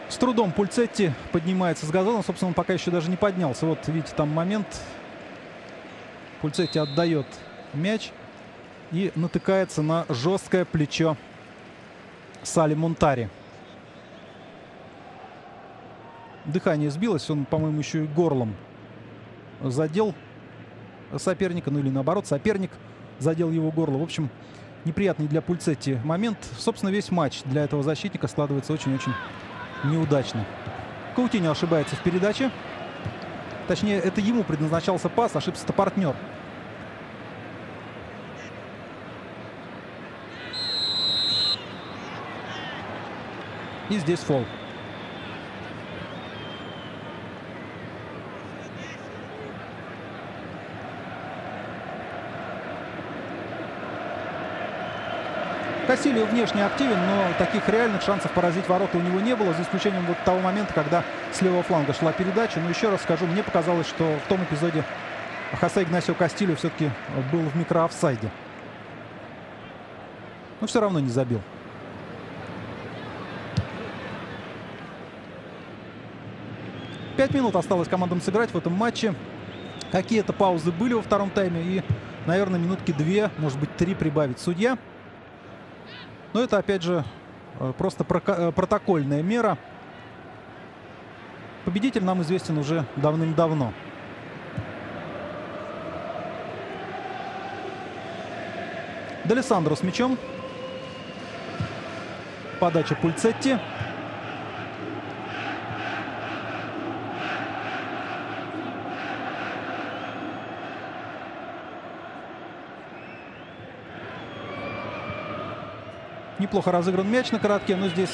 С трудом Пульцетти поднимается с газона. Собственно, он пока еще даже не поднялся. Вот, видите, там момент. Пульцетти отдает мяч и натыкается на жесткое плечо Сали Монтари. Дыхание сбилось. Он, по-моему, еще и горлом задел соперника. Ну или наоборот, соперник задел его горло. В общем, неприятный для Пульцетти момент. Собственно, весь матч для этого защитника складывается очень-очень неудачно. Каутиньо ошибается в передаче. Точнее, это ему предназначался пас, ошибся-то партнер. И здесь фол. Кастильо внешне активен, но таких реальных шансов поразить ворота у него не было, за исключением вот того момента, когда с левого фланга шла передача. Но еще раз скажу, мне показалось, что в том эпизоде Хосе Игнасио Кастильо все-таки был в микроофсайде. Но все равно не забил. Пять минут осталось командам сыграть в этом матче. Какие-то паузы были во втором тайме. И, наверное, минутки 2, может быть 3 прибавит судья. Но это, опять же, просто протокольная мера. Победитель нам известен уже давным-давно. Д'Алессандро с мячом. Подача Пульцетти. Неплохо разыгран мяч на коротке, но здесь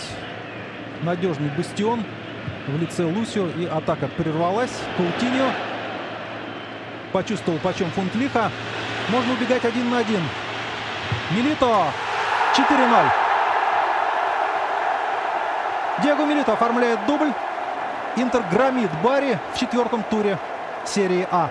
надежный бастион в лице Лусио. И атака прервалась. Каутиньо почувствовал, почем фунт лиха. Можно убегать 1 на 1. Милито. 4-0. Диего Милито оформляет дубль. Интер громит Бари в 4-м туре серии А.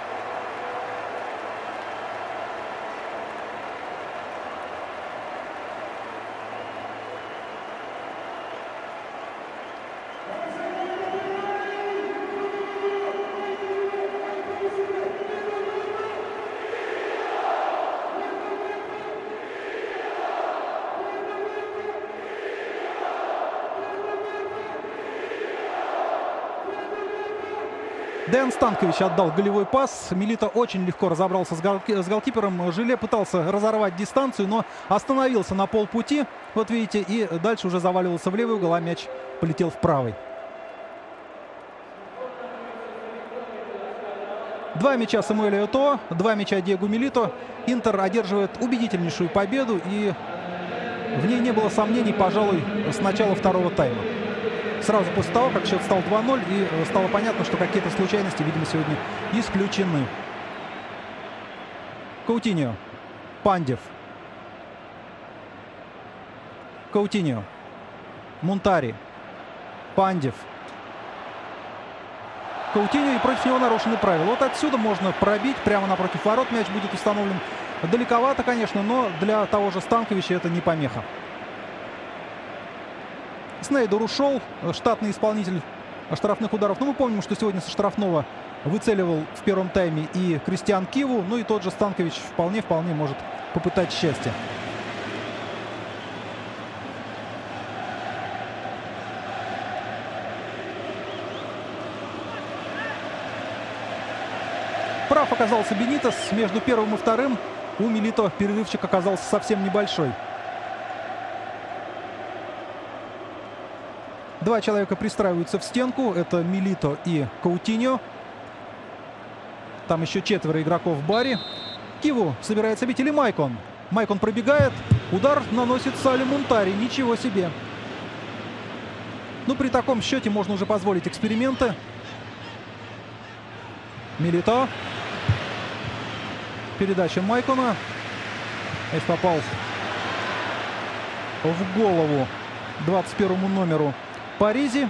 Деян Станкович отдал голевой пас. Милито очень легко разобрался с голкипером. Жиле пытался разорвать дистанцию, но остановился на полпути. Вот видите, и дальше уже заваливался в левый угол, а мяч полетел в правый. 2 мяча Самуэля Этоо, 2 мяча Диего Милито. Интер одерживает убедительнейшую победу, и в ней не было сомнений, пожалуй, с начала второго тайма. Сразу после того, как счет стал 2-0, и стало понятно, что какие-то случайности, видимо, сегодня исключены. Каутиньо. Пандев. Каутиньо. Мунтари. Пандев. Каутиньо, и против него нарушены правила. Вот отсюда можно пробить, прямо напротив ворот мяч будет установлен. Далековато, конечно, но для того же Станковича это не помеха. Снейдер ушел, штатный исполнитель штрафных ударов. Но мы помним, что сегодня со штрафного выцеливал в первом тайме и Кристиан Киву. Ну и тот же Станкович вполне может попытать счастье. Прав оказался Бенитес. Между первым и вторым у Милито перерывчик оказался совсем небольшой. 2 человека пристраиваются в стенку. Это Милито и Каутиньо. Там еще 4 игроков в Бари. Киву собирается бить, или Майкон. Майкон пробегает. Удар наносит Салю Мунтари. Ничего себе. Ну, при таком счете можно уже позволить эксперименты. Милито. Передача Майкона. Мяч попал в голову 21-му номеру Паризи.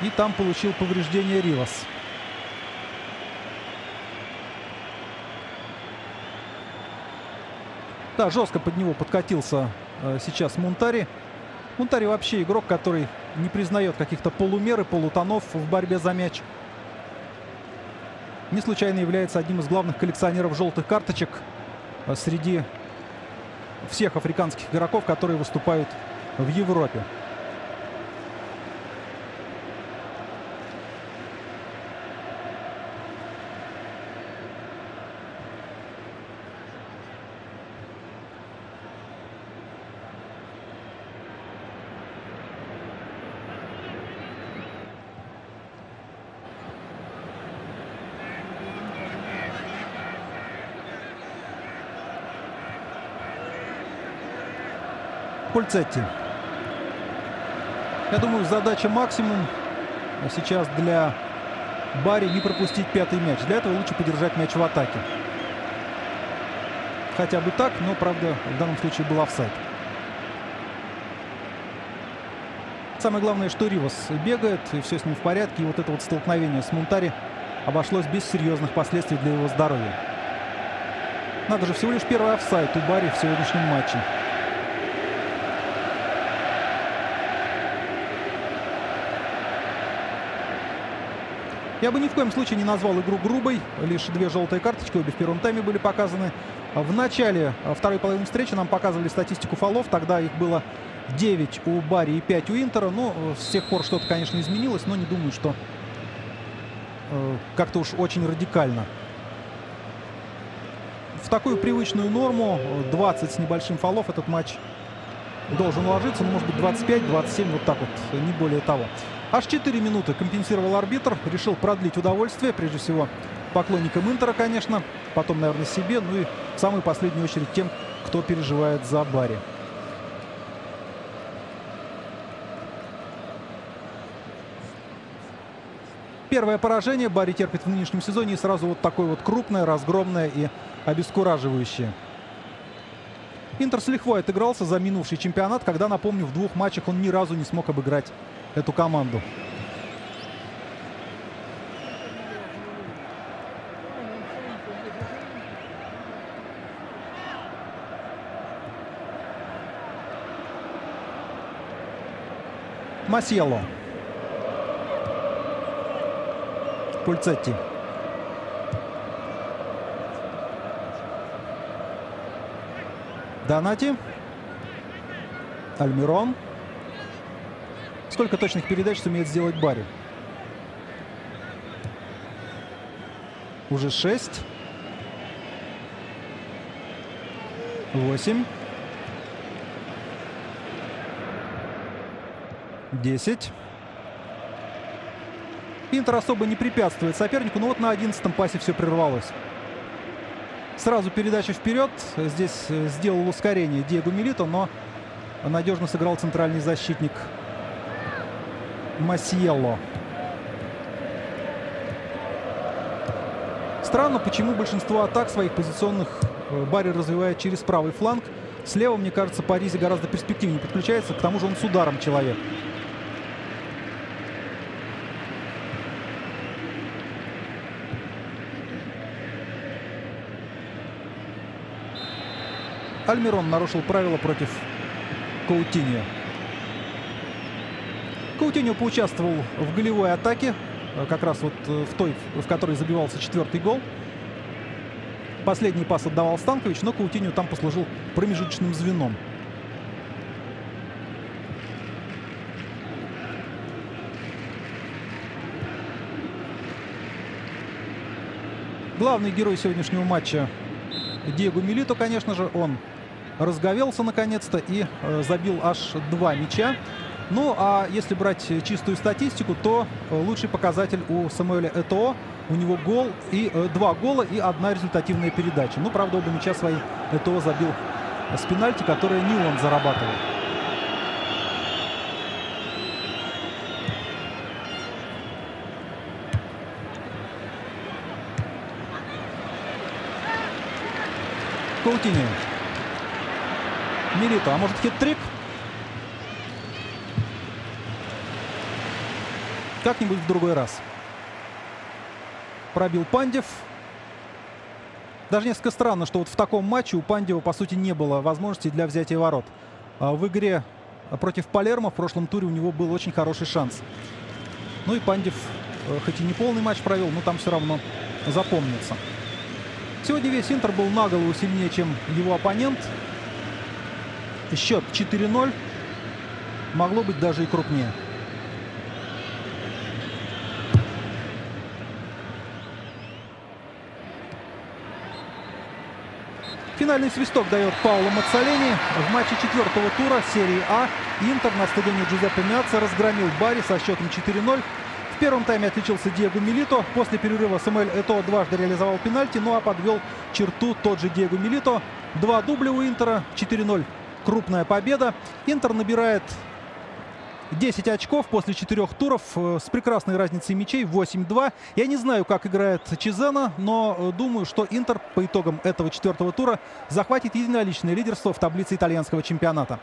И там получил повреждение Ривас. Да, жестко под него подкатился сейчас Мунтари. Мунтари вообще игрок, который не признает каких-то полумер и полутонов в борьбе за мяч. Не случайно является одним из главных коллекционеров желтых карточек среди всех африканских игроков, которые выступают в Европе. Пульцетти. Я думаю, задача максимум сейчас для Бари не пропустить 5-й мяч. Для этого лучше подержать мяч в атаке. хотя бы так, но, правда, в данном случае был офсайд. Самое главное, что Ривас бегает, и все с ним в порядке. И вот это вот столкновение с Мунтари обошлось без серьезных последствий для его здоровья. Надо же, всего лишь первый офсайд у Барри в сегодняшнем матче. Я бы ни в коем случае не назвал игру грубой. Лишь 2 желтые карточки, обе в первом тайме были показаны. В начале второй половины встречи нам показывали статистику фолов. Тогда их было 9 у Барри и 5 у Интера. Но с тех пор что-то, конечно, изменилось. Но не думаю, что как-то уж очень радикально. В такую привычную норму 20 с небольшим фолов этот матч должен уложиться. Ну, может быть, 25-27, вот так вот, не более того. Аж 4 минуты компенсировал арбитр. Решил продлить удовольствие. Прежде всего, поклонникам Интера, конечно. Потом, наверное, себе. Ну и в самую последнюю очередь тем, кто переживает за Барри. Первое поражение Барри терпит в нынешнем сезоне. И сразу вот такое вот крупное, разгромное и обескураживающее. Интер с лихвой отыгрался за минувший чемпионат, когда, напомню, в 2 матчах он ни разу не смог обыграть эту команду. Масьелло. Пульцетти. Донати. Альмирон. Сколько точных передач сумеет сделать Барри? Уже 6. 8. 10. Интер особо не препятствует сопернику, но вот на 11-м пасе все прервалось. Сразу передача вперед. Здесь сделал ускорение Диего Милито, но надежно сыграл центральный защитник Масьелло. Странно, почему большинство атак своих позиционных Барри развивает через правый фланг. Слева, мне кажется, Паризи гораздо перспективнее подключается. К тому же он с ударом человек. Альмирон нарушил правила против Коутиньо. Коутиньо поучаствовал в голевой атаке, как раз вот в той, в которой забивался 4-й гол. Последний пас отдавал Станкович, но Коутиньо там послужил промежуточным звеном. Главный герой сегодняшнего матча Диего Милито, конечно же, он разговелся наконец-то и забил аж 2 мяча. Ну, а если брать чистую статистику, то лучший показатель у Самуэля Этоо. У него гол и 2 гола и 1 результативная передача. Ну, правда, оба мяча свои Этоо забил с пенальти, которые не он зарабатывал. Коутиньо. Милито, а может хет-трик? Как-нибудь в другой раз. Пробил Пандев. Даже несколько странно, что вот в таком матче у Пандева, по сути, не было возможности для взятия ворот. В игре против Палермо в прошлом туре у него был очень хороший шанс. Ну и Пандев, хоть и не полный матч провел, но там все равно запомнится. Сегодня весь Интер был на голову сильнее, чем его оппонент. Счет 4-0. Могло быть даже и крупнее. Финальный свисток дает Паоло Маццолени. В матче 4-го тура серии А Интер на стадионе Джузеппе Меацца разгромил Барри со счетом 4-0. В первом тайме отличился Диего Милито. После перерыва Самуэль Этоо дважды реализовал пенальти, ну а подвел черту тот же Диего Милито. 2 дубля у Интера, 4-0. Крупная победа. Интер набирает 10 очков после 4 туров с прекрасной разницей мячей 8-2. Я не знаю, как играет Чезена, но думаю, что Интер по итогам этого 4-го тура захватит единоличное лидерство в таблице итальянского чемпионата.